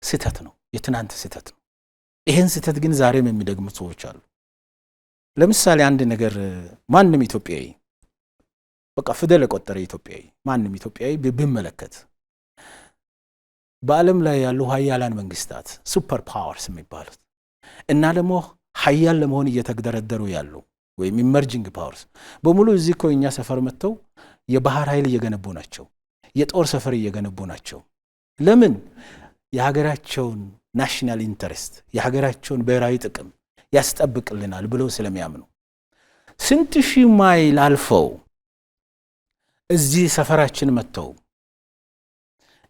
ስህተት ነው፣ የትናንት ስህተት ነው። ይሄን ስህተት ግን ዛሬም የሚደግሙ ሰዎች አሉ። ለምሳሌ አንድ ነገር ማንም ኢትዮጵያዊ በቃ ፊደል የቆጠረ ኢትዮጵያዊ ማንም ኢትዮጵያዊ ቢመለከት በዓለም ላይ ያሉ ሀያላን መንግስታት ሱፐር ፓወርስ የሚባሉት እና ደግሞ ሀያል ለመሆን እየተደረደሩ ያሉ ወይም ኢመርጂንግ ፓወርስ በሙሉ እዚህ እኮ እኛ ሰፈር መጥተው የባህር ኃይል እየገነቡ ናቸው፣ የጦር ሰፈር እየገነቡ ናቸው። ለምን? የሀገራቸውን ናሽናል ኢንተረስት የሀገራቸውን ብሔራዊ ጥቅም ያስጠብቅልናል ብለው ስለሚያምኑ ስንት ሺህ ማይል አልፈው እዚህ ሰፈራችን መጥተው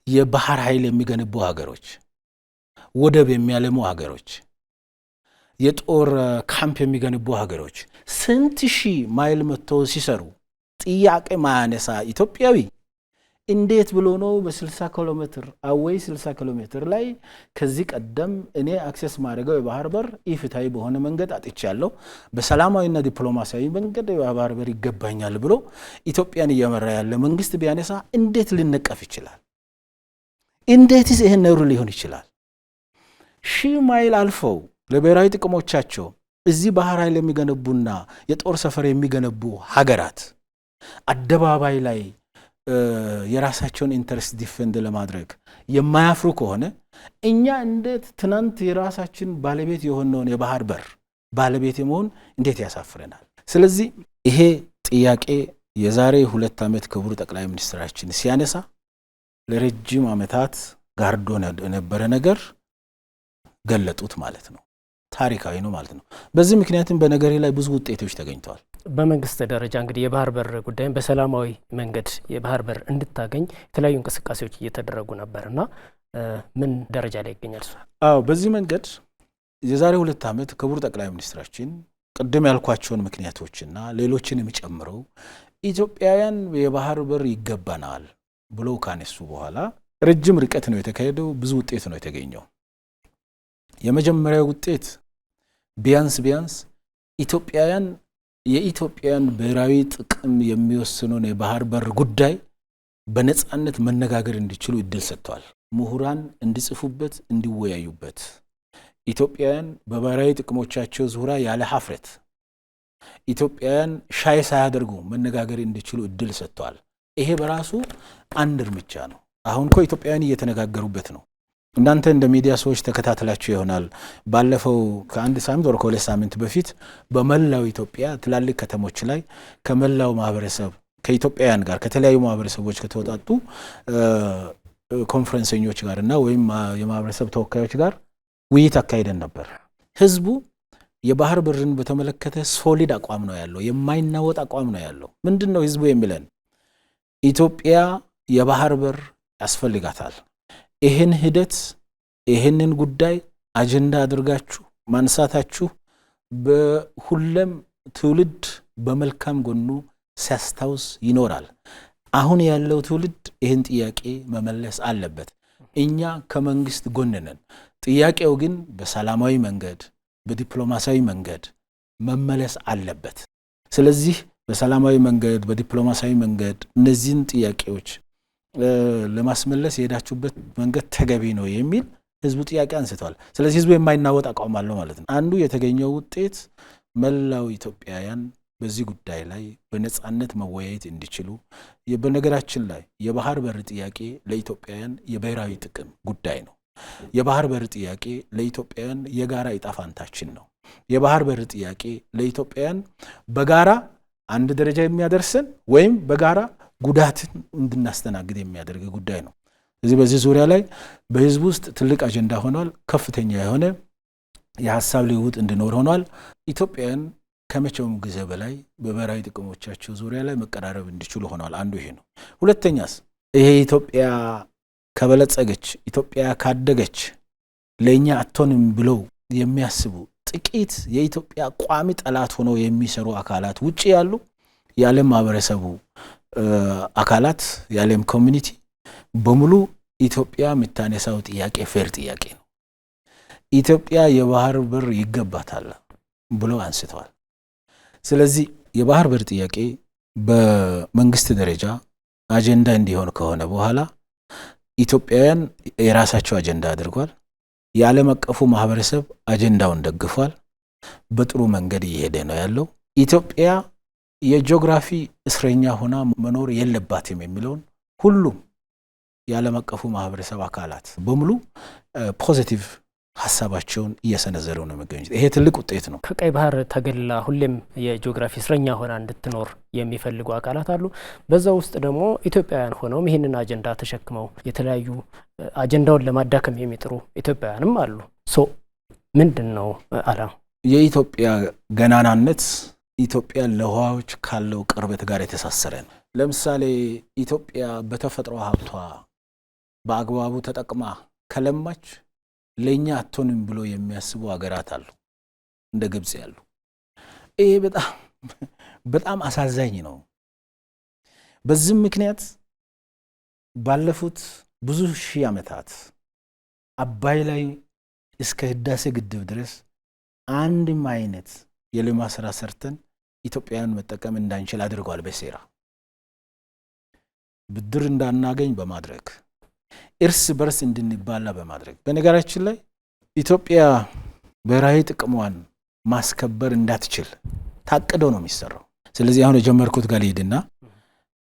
የባህር ኃይል የሚገነቡ ሀገሮች፣ ወደብ የሚያለሙ ሀገሮች፣ የጦር ካምፕ የሚገነቡ ሀገሮች ስንት ሺህ ማይል መጥተው ሲሰሩ ጥያቄ ማያነሳ ኢትዮጵያዊ እንዴት ብሎ ነው በ60 ኪሎ ሜትር አወይ 60 ኪሎ ሜትር ላይ ከዚህ ቀደም እኔ አክሰስ ማድረገው የባህር በር ኢፍትሃዊ በሆነ መንገድ አጥቻለሁ፣ በሰላማዊና ዲፕሎማሲያዊ መንገድ የባህር በር ይገባኛል ብሎ ኢትዮጵያን እየመራ ያለ መንግስት ቢያነሳ እንዴት ሊነቀፍ ይችላል? እንዴትስ ይሄን ነውር ሊሆን ይችላል? ሺህ ማይል አልፈው ለብሔራዊ ጥቅሞቻቸው እዚህ ባህር ኃይል የሚገነቡና የጦር ሰፈር የሚገነቡ ሀገራት አደባባይ ላይ የራሳቸውን ኢንተረስት ዲፌንድ ለማድረግ የማያፍሩ ከሆነ እኛ እንዴት ትናንት የራሳችን ባለቤት የሆነውን የባህር በር ባለቤት የመሆን እንዴት ያሳፍረናል? ስለዚህ ይሄ ጥያቄ የዛሬ 2 ዓመት ክቡር ጠቅላይ ሚኒስትራችን ሲያነሳ ለረጅም ዓመታት ጋርዶ የነበረ ነገር ገለጡት ማለት ነው። ታሪካዊ ነው ማለት ነው። በዚህ ምክንያትም በነገሬ ላይ ብዙ ውጤቶች ተገኝተዋል። በመንግስት ደረጃ እንግዲህ የባህር በር ጉዳይን በሰላማዊ መንገድ የባህር በር እንድታገኝ የተለያዩ እንቅስቃሴዎች እየተደረጉ ነበርና ምን ደረጃ ላይ ይገኛል? በዚህ መንገድ የዛሬ 2 ዓመት ክቡር ጠቅላይ ሚኒስትራችን ቅድም ያልኳቸውን ምክንያቶችና ሌሎችንም ጨምረው ኢትዮጵያውያን የባህር በር ይገባናል ብለው ካነሱ በኋላ ረጅም ርቀት ነው የተካሄደው፣ ብዙ ውጤት ነው የተገኘው። የመጀመሪያው ውጤት ቢያንስ ኢትዮጵያውያን የኢትዮጵያን ብሔራዊ ጥቅም የሚወስነውን የባህር በር ጉዳይ በነጻነት መነጋገር እንዲችሉ እድል ሰጥቷል። ምሁራን እንዲጽፉበት፣ እንዲወያዩበት፣ ኢትዮጵያውያን በብሔራዊ ጥቅሞቻቸው ዙሪያ ያለ ሀፍረት ኢትዮጵያውያን ሻይ ሳያደርጉ መነጋገር እንዲችሉ እድል ሰጥቷል። ይሄ በራሱ አንድ እርምጃ ነው። አሁን እኮ ኢትዮጵያውያን እየተነጋገሩበት ነው። እናንተ እንደ ሚዲያ ሰዎች ተከታትላችሁ ይሆናል። ባለፈው ከአንድ ሳምንት ወር ከሁለት ሳምንት በፊት በመላው ኢትዮጵያ ትላልቅ ከተሞች ላይ ከመላው ማህበረሰብ ከኢትዮጵያውያን ጋር ከተለያዩ ማህበረሰቦች ከተወጣጡ ኮንፈረንሰኞች ጋር እና ወይም የማህበረሰብ ተወካዮች ጋር ውይይት አካሂደን ነበር። ህዝቡ የባህር በርን በተመለከተ ሶሊድ አቋም ነው ያለው፣ የማይናወጥ አቋም ነው ያለው። ምንድነው ህዝቡ የሚለን? ኢትዮጵያ የባህር በር ያስፈልጋታል። ይህን ሂደት ይህንን ጉዳይ አጀንዳ አድርጋችሁ ማንሳታችሁ በሁሉም ትውልድ በመልካም ጎኑ ሲያስታውስ ይኖራል። አሁን ያለው ትውልድ ይህን ጥያቄ መመለስ አለበት። እኛ ከመንግስት ጎን ነን። ጥያቄው ግን በሰላማዊ መንገድ በዲፕሎማሲያዊ መንገድ መመለስ አለበት። ስለዚህ በሰላማዊ መንገድ በዲፕሎማሲያዊ መንገድ እነዚህን ጥያቄዎች ለማስመለስ የሄዳችሁበት መንገድ ተገቢ ነው የሚል ህዝቡ ጥያቄ አንስቷል። ስለዚህ ህዝቡ የማይናወጥ አቋም አለው ማለት ነው። አንዱ የተገኘው ውጤት መላው ኢትዮጵያውያን በዚህ ጉዳይ ላይ በነጻነት መወያየት እንዲችሉ፣ በነገራችን ላይ የባህር በር ጥያቄ ለኢትዮጵያውያን የብሔራዊ ጥቅም ጉዳይ ነው። የባህር በር ጥያቄ ለኢትዮጵያውያን የጋራ ዕጣ ፈንታችን ነው። የባህር በር ጥያቄ ለኢትዮጵያውያን በጋራ አንድ ደረጃ የሚያደርሰን ወይም በጋራ ጉዳትን እንድናስተናግድ የሚያደርግ ጉዳይ ነው። ስለዚህ በዚህ ዙሪያ ላይ በህዝብ ውስጥ ትልቅ አጀንዳ ሆኗል። ከፍተኛ የሆነ የሐሳብ ልውውጥ እንዲኖር ሆኗል። ኢትዮጵያውያን ከመቼውም ጊዜ በላይ በብሔራዊ ጥቅሞቻቸው ዙሪያ ላይ መቀራረብ እንዲችሉ ሆኗል። አንዱ ይሄ ነው። ሁለተኛስ ይሄ ኢትዮጵያ ከበለጸገች ኢትዮጵያ ካደገች ለኛ አትሆንም ብለው የሚያስቡ ጥቂት የኢትዮጵያ ቋሚ ጠላት ሆነው የሚሰሩ አካላት ውጪ ያሉ የዓለም ማህበረሰቡ አካላት የዓለም ኮሚኒቲ በሙሉ ኢትዮጵያ የምታነሳው ጥያቄ ፌር ጥያቄ ነው። ኢትዮጵያ የባህር በር ይገባታል ብለው አንስተዋል። ስለዚህ የባህር በር ጥያቄ በመንግስት ደረጃ አጀንዳ እንዲሆን ከሆነ በኋላ ኢትዮጵያውያን የራሳቸው አጀንዳ አድርጓል። የዓለም አቀፉ ማህበረሰብ አጀንዳውን ደግፏል። በጥሩ መንገድ እየሄደ ነው ያለው። ኢትዮጵያ የጂኦግራፊ እስረኛ ሆና መኖር የለባትም የሚለውን ሁሉም የዓለም አቀፉ ማህበረሰብ አካላት በሙሉ ፖዚቲቭ ሐሳባቸውን እየሰነዘሩ ነው የሚገኙት። ይሄ ትልቅ ውጤት ነው። ከቀይ ባህር ተገልላ ሁሌም የጂኦግራፊ እስረኛ ሆና እንድትኖር የሚፈልጉ አካላት አሉ። በዛ ውስጥ ደግሞ ኢትዮጵያውያን ሆነውም ይህንን አጀንዳ ተሸክመው የተለያዩ አጀንዳውን ለማዳከም የሚጥሩ ኢትዮጵያውያንም አሉ። ምንድን ነው አላማ? የኢትዮጵያ ገናናነት ኢትዮጵያ ለውሃዎች ካለው ቅርበት ጋር የተሳሰረ ነው። ለምሳሌ ኢትዮጵያ በተፈጥሮ ሀብቷ በአግባቡ ተጠቅማ ከለማች ለኛ አትሆንም ብሎ የሚያስቡ ሀገራት አሉ፣ እንደ ግብጽ ያሉ። ይሄ በጣም አሳዛኝ ነው። በዚህም ምክንያት ባለፉት ብዙ ሺህ ዓመታት አባይ ላይ እስከ ህዳሴ ግድብ ድረስ አንድም አይነት የልማት ስራ ሰርተን ኢትዮጵያን መጠቀም እንዳንችል አድርጓል። በሴራ ብድር እንዳናገኝ በማድረግ እርስ በርስ እንድንባላ በማድረግ። በነገራችን ላይ ኢትዮጵያ ብሔራዊ ጥቅሟን ማስከበር እንዳትችል ታቅዶ ነው የሚሰራው። ስለዚህ አሁን የጀመርኩት ጋር ልሂድና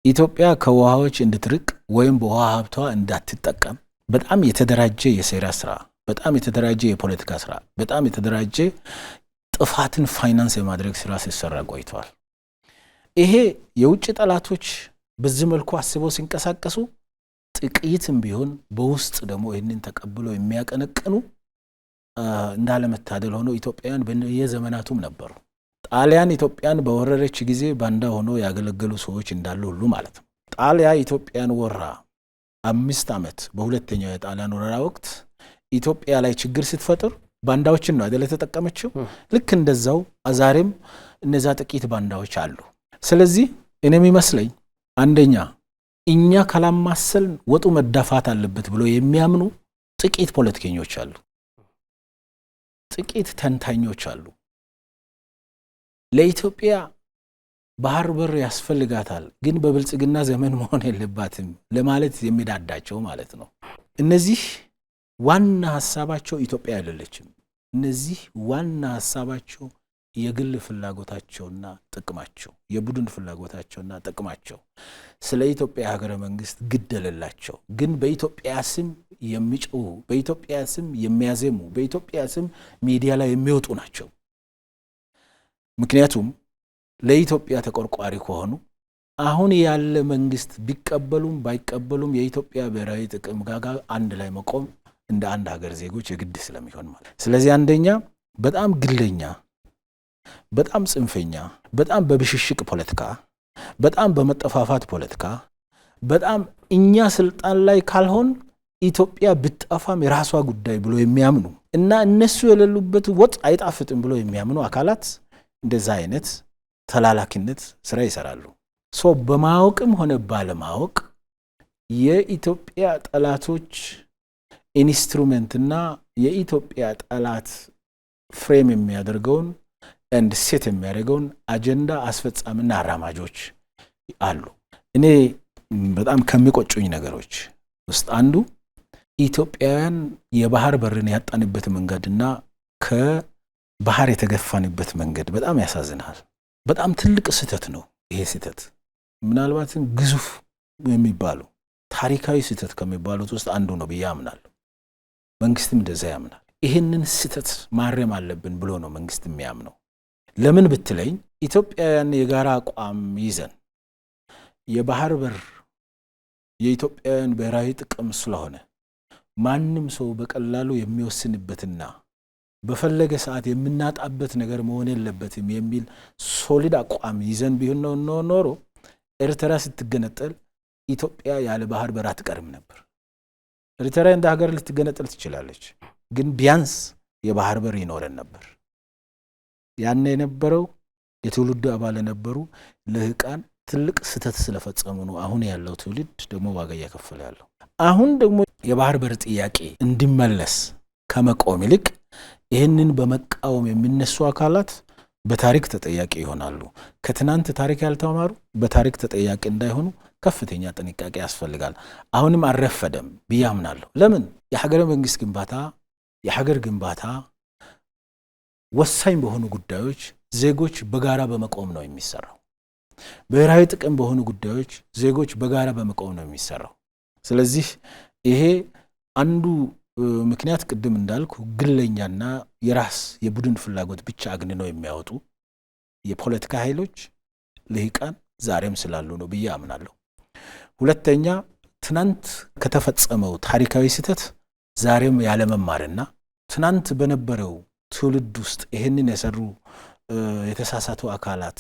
ኢትዮጵያ ከውሃዎች እንድትርቅ ወይም በውሃ ሀብቷ እንዳትጠቀም በጣም የተደራጀ የሴራ ስራ፣ በጣም የተደራጀ የፖለቲካ ስራ፣ በጣም የተደራጀ ጥፋትን ፋይናንስ የማድረግ ስራ ሲሰራ ቆይቷል። ይሄ የውጭ ጠላቶች በዚህ መልኩ አስበው ሲንቀሳቀሱ ጥቂትም ቢሆን በውስጥ ደግሞ ይህንን ተቀብለው የሚያቀነቅኑ እንዳለመታደል ሆኖ ኢትዮጵያውያን በየዘመናቱም ነበሩ። ጣሊያን ኢትዮጵያን በወረረች ጊዜ ባንዳ ሆኖ ያገለገሉ ሰዎች እንዳሉ ሁሉ ማለት ነው። ጣሊያን ኢትዮጵያን ወራ 5 ዓመት በሁለተኛው የጣሊያን ወረራ ወቅት ኢትዮጵያ ላይ ችግር ስትፈጥር ባንዳዎችን ነው አይደል የተጠቀመችው? ልክ እንደዛው ዛሬም እነዛ ጥቂት ባንዳዎች አሉ። ስለዚህ እኔ የሚመስለኝ አንደኛ እኛ ካላማሰል ወጡ መዳፋት አለበት ብሎ የሚያምኑ ጥቂት ፖለቲከኞች አሉ፣ ጥቂት ተንታኞች አሉ። ለኢትዮጵያ ባህር በር ያስፈልጋታል ግን በብልጽግና ዘመን መሆን የለባትም ለማለት የሚዳዳቸው ማለት ነው። እነዚህ ዋና ሐሳባቸው ኢትዮጵያ አይደለችም። እነዚህ ዋና ሐሳባቸው የግል ፍላጎታቸውና ጥቅማቸው የቡድን ፍላጎታቸውና ጥቅማቸው ስለ ኢትዮጵያ ሀገረ መንግስት ግደለላቸው ግን በኢትዮጵያ ስም የሚጮሁ በኢትዮጵያ ስም የሚያዘሙ በኢትዮጵያ ስም ሚዲያ ላይ የሚወጡ ናቸው። ምክንያቱም ለኢትዮጵያ ተቆርቋሪ ከሆኑ አሁን ያለ መንግስት ቢቀበሉም ባይቀበሉም የኢትዮጵያ ብሔራዊ ጥቅም ጋር አንድ ላይ መቆም እንደ አንድ ሀገር ዜጎች የግድ ስለሚሆን ማለት። ስለዚህ አንደኛ በጣም ግለኛ በጣም ጽንፈኛ በጣም በብሽሽቅ ፖለቲካ በጣም በመጠፋፋት ፖለቲካ በጣም እኛ ስልጣን ላይ ካልሆን ኢትዮጵያ ብትጠፋም የራሷ ጉዳይ ብሎ የሚያምኑ እና እነሱ የሌሉበት ወጥ አይጣፍጥም ብሎ የሚያምኑ አካላት እንደዛ አይነት ተላላኪነት ስራ ይሰራሉ። በማወቅም ሆነ ባለማወቅ የኢትዮጵያ ጠላቶች ኢንስትሩመንትና የኢትዮጵያ ጠላት ፍሬም የሚያደርገውን and ሴት የሚያደርገውን አጀንዳ አስፈጻሚና አራማጆች አሉ። እኔ በጣም ከሚቆጩኝ ነገሮች ውስጥ አንዱ ኢትዮጵያውያን የባህር በርን ያጣንበት መንገድና ከባህር የተገፋንበት መንገድ በጣም ያሳዝናል። በጣም ትልቅ ስህተት ነው ይሄ ስህተት። ምናልባትም ግዙፍ የሚባለው ታሪካዊ ስህተት ከሚባሉት ውስጥ አንዱ ነው ብዬ አምናለሁ። መንግስትም እንደዛ ያምናል። ይሄንን ስህተት ማረም አለብን ብሎ ነው መንግስት የሚያምነው። ለምን ብትለኝ ኢትዮጵያውያን የጋራ አቋም ይዘን የባህር በር የኢትዮጵያውያን ብሔራዊ ጥቅም ስለሆነ ማንም ሰው በቀላሉ የሚወስንበትና በፈለገ ሰዓት የምናጣበት ነገር መሆን የለበትም የሚል ሶሊድ አቋም ይዘን ቢሆን ነው ኖሮ ኤርትራ ስትገነጠል ኢትዮጵያ ያለ ባህር በር አትቀርም ነበር። ኤርትራ እንደ ሀገር ልትገነጠል ትችላለች፣ ግን ቢያንስ የባህር በር ይኖረን ነበር። ያን የነበረው የትውልዱ አባል የነበሩ ለህቃን ትልቅ ስህተት ስለፈጸሙ ነው አሁን ያለው ትውልድ ደግሞ ዋጋ እየከፈለ ያለው። አሁን ደግሞ የባህር በር ጥያቄ እንዲመለስ ከመቆም ይልቅ ይህንን በመቃወም የሚነሱ አካላት በታሪክ ተጠያቂ ይሆናሉ። ከትናንት ታሪክ ያልተማሩ በታሪክ ተጠያቂ እንዳይሆኑ ከፍተኛ ጥንቃቄ ያስፈልጋል። አሁንም አልረፈደም ብዬ አምናለሁ። ለምን የሀገረ መንግስት ግንባታ የሀገር ግንባታ ወሳኝ በሆኑ ጉዳዮች ዜጎች በጋራ በመቆም ነው የሚሰራው። ብሔራዊ ጥቅም በሆኑ ጉዳዮች ዜጎች በጋራ በመቆም ነው የሚሰራው። ስለዚህ ይሄ አንዱ ምክንያት ቅድም እንዳልኩ ግለኛና የራስ የቡድን ፍላጎት ብቻ አግንነው የሚያወጡ የፖለቲካ ኃይሎች ለህቃን ዛሬም ስላሉ ነው ብዬ አምናለሁ። ሁለተኛ ትናንት ከተፈጸመው ታሪካዊ ስህተት ዛሬም ያለ መማርና ትናንት በነበረው ትውልድ ውስጥ ይሄንን የሰሩ የተሳሳቱ አካላት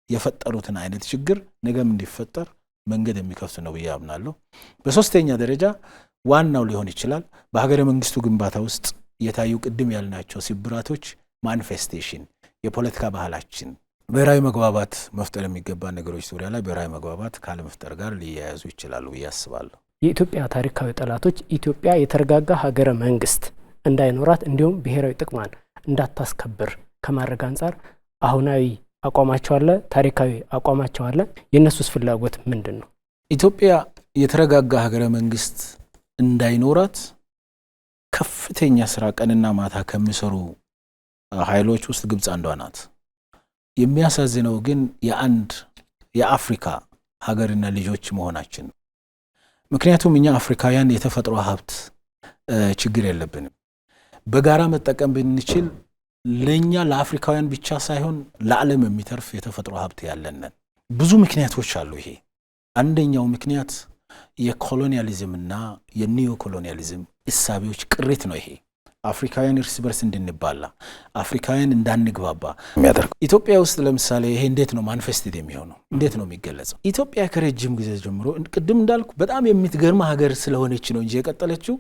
የፈጠሩትን አይነት ችግር ነገም እንዲፈጠር መንገድ የሚከፍት ነው ብዬ አምናለሁ። በሶስተኛ ደረጃ ዋናው ሊሆን ይችላል በሀገረ መንግስቱ ግንባታ ውስጥ የታዩ ቅድም ያልናቸው ስብራቶች ማኒፌስቴሽን የፖለቲካ ባህላችን ብሔራዊ መግባባት መፍጠር የሚገባ ነገሮች ዙሪያ ላይ ብሔራዊ መግባባት ካለ መፍጠር ጋር ሊያያዙ ይችላሉ ብዬ አስባለሁ። የኢትዮጵያ ታሪካዊ ጠላቶች ኢትዮጵያ የተረጋጋ ሀገረ መንግስት እንዳይኖራት እንዲሁም ብሔራዊ ጥቅሟን እንዳታስከብር ከማድረግ አንፃር አሁናዊ አቋማቸው አለ፣ ታሪካዊ አቋማቸው አለ። የነሱስ ፍላጎት ምንድነው? ኢትዮጵያ የተረጋጋ ሀገረ መንግስት እንዳይኖራት ከፍተኛ ስራ ቀንና ማታ ከሚሰሩ ኃይሎች ውስጥ ግብጽ አንዷ ናት። የሚያሳዝነው ግን የአፍሪካ ሀገርና ልጆች መሆናችን። ምክንያቱም እኛ አፍሪካውያን የተፈጥሮ ሀብት ችግር የለብንም። በጋራ መጠቀም ብንችል ለኛ ለአፍሪካውያን ብቻ ሳይሆን ለዓለም የሚተርፍ የተፈጥሮ ሀብት ያለንን ብዙ ምክንያቶች አሉ። ይሄ አንደኛው ምክንያት የኮሎኒያሊዝምና የኒዮ ኮሎኒያሊዝም እሳቤዎች ቅሪት ነው። ይሄ አፍሪካውያን እርስ በርስ እንድንባላ አፍሪካውያን እንዳንግባባ የሚያደርግ። ኢትዮጵያ ውስጥ ለምሳሌ ይሄ እንዴት ነው ማኒፌስቴድ የሚሆነው? እንዴት ነው የሚገለጸው? ኢትዮጵያ ከረጅም ጊዜ ጀምሮ ቅድም እንዳልኩ በጣም የምትገርም ሀገር ስለሆነች ነው እንጂ የቀጠለችው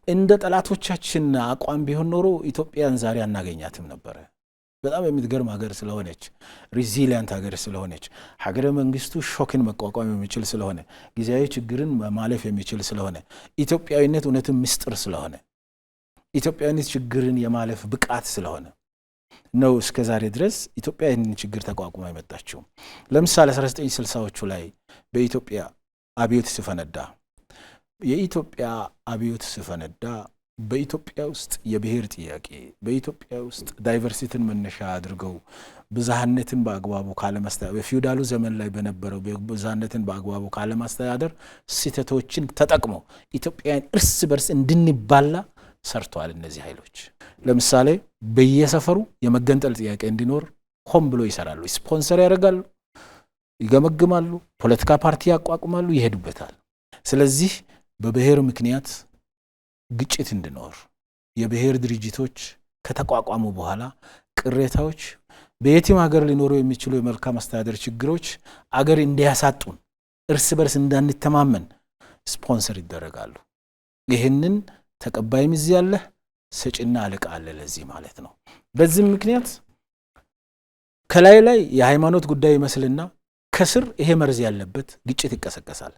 እንደ ጠላቶቻችን አቋም ቢሆን ኖሮ ኢትዮጵያን ዛሬ አናገኛትም ነበር። በጣም የምትገርም ሀገር ስለሆነች ሪዚሊያንት ሀገር ስለሆነች ሀገረ መንግስቱ ሾክን መቋቋም የሚችል ስለሆነ ጊዜያዊ ችግርን ማለፍ የሚችል ስለሆነ ኢትዮጵያዊነት እውነትም ምስጢር ስለሆነ ኢትዮጵያዊነት ችግርን የማለፍ ብቃት ስለሆነ ነው እስከ ዛሬ ድረስ ኢትዮጵያ ይህንን ችግር ተቋቁማ የመጣችው። ለምሳሌ 1960ዎቹ ላይ በኢትዮጵያ አብዮት ሲፈነዳ የኢትዮጵያ አብዮት ሲፈነዳ በኢትዮጵያ ውስጥ የብሔር ጥያቄ በኢትዮጵያ ውስጥ ዳይቨርሲቲን መነሻ አድርገው ብዝሃነትን በአግባቡ ካለማስተዳደር በፊውዳሉ ዘመን ላይ በነበረው ብዝሃነትን በአግባቡ ካለማስተዳደር ስህተቶችን ተጠቅመው ኢትዮጵያን እርስ በርስ እንድንባላ ሰርተዋል። እነዚህ ኃይሎች ለምሳሌ በየሰፈሩ የመገንጠል ጥያቄ እንዲኖር ሆም ብሎ ይሰራሉ፣ ስፖንሰር ያደርጋሉ፣ ይገመግማሉ፣ ፖለቲካ ፓርቲ ያቋቁማሉ፣ ይሄዱበታል። ስለዚህ በብሔር ምክንያት ግጭት እንዲኖር የብሔር ድርጅቶች ከተቋቋሙ በኋላ ቅሬታዎች በየትም ሀገር ሊኖሩ የሚችሉ የመልካም አስተዳደር ችግሮች አገር እንዲያሳጡን እርስ በርስ እንዳንተማመን ስፖንሰር ይደረጋሉ። ይህንን ተቀባይም እዚህ ያለ ሰጪና አለቃ አለ ለዚህ ማለት ነው። በዚህ ምክንያት ከላይ ላይ የሃይማኖት ጉዳይ ይመስልና ከስር ይሄ መርዝ ያለበት ግጭት ይቀሰቀሳል።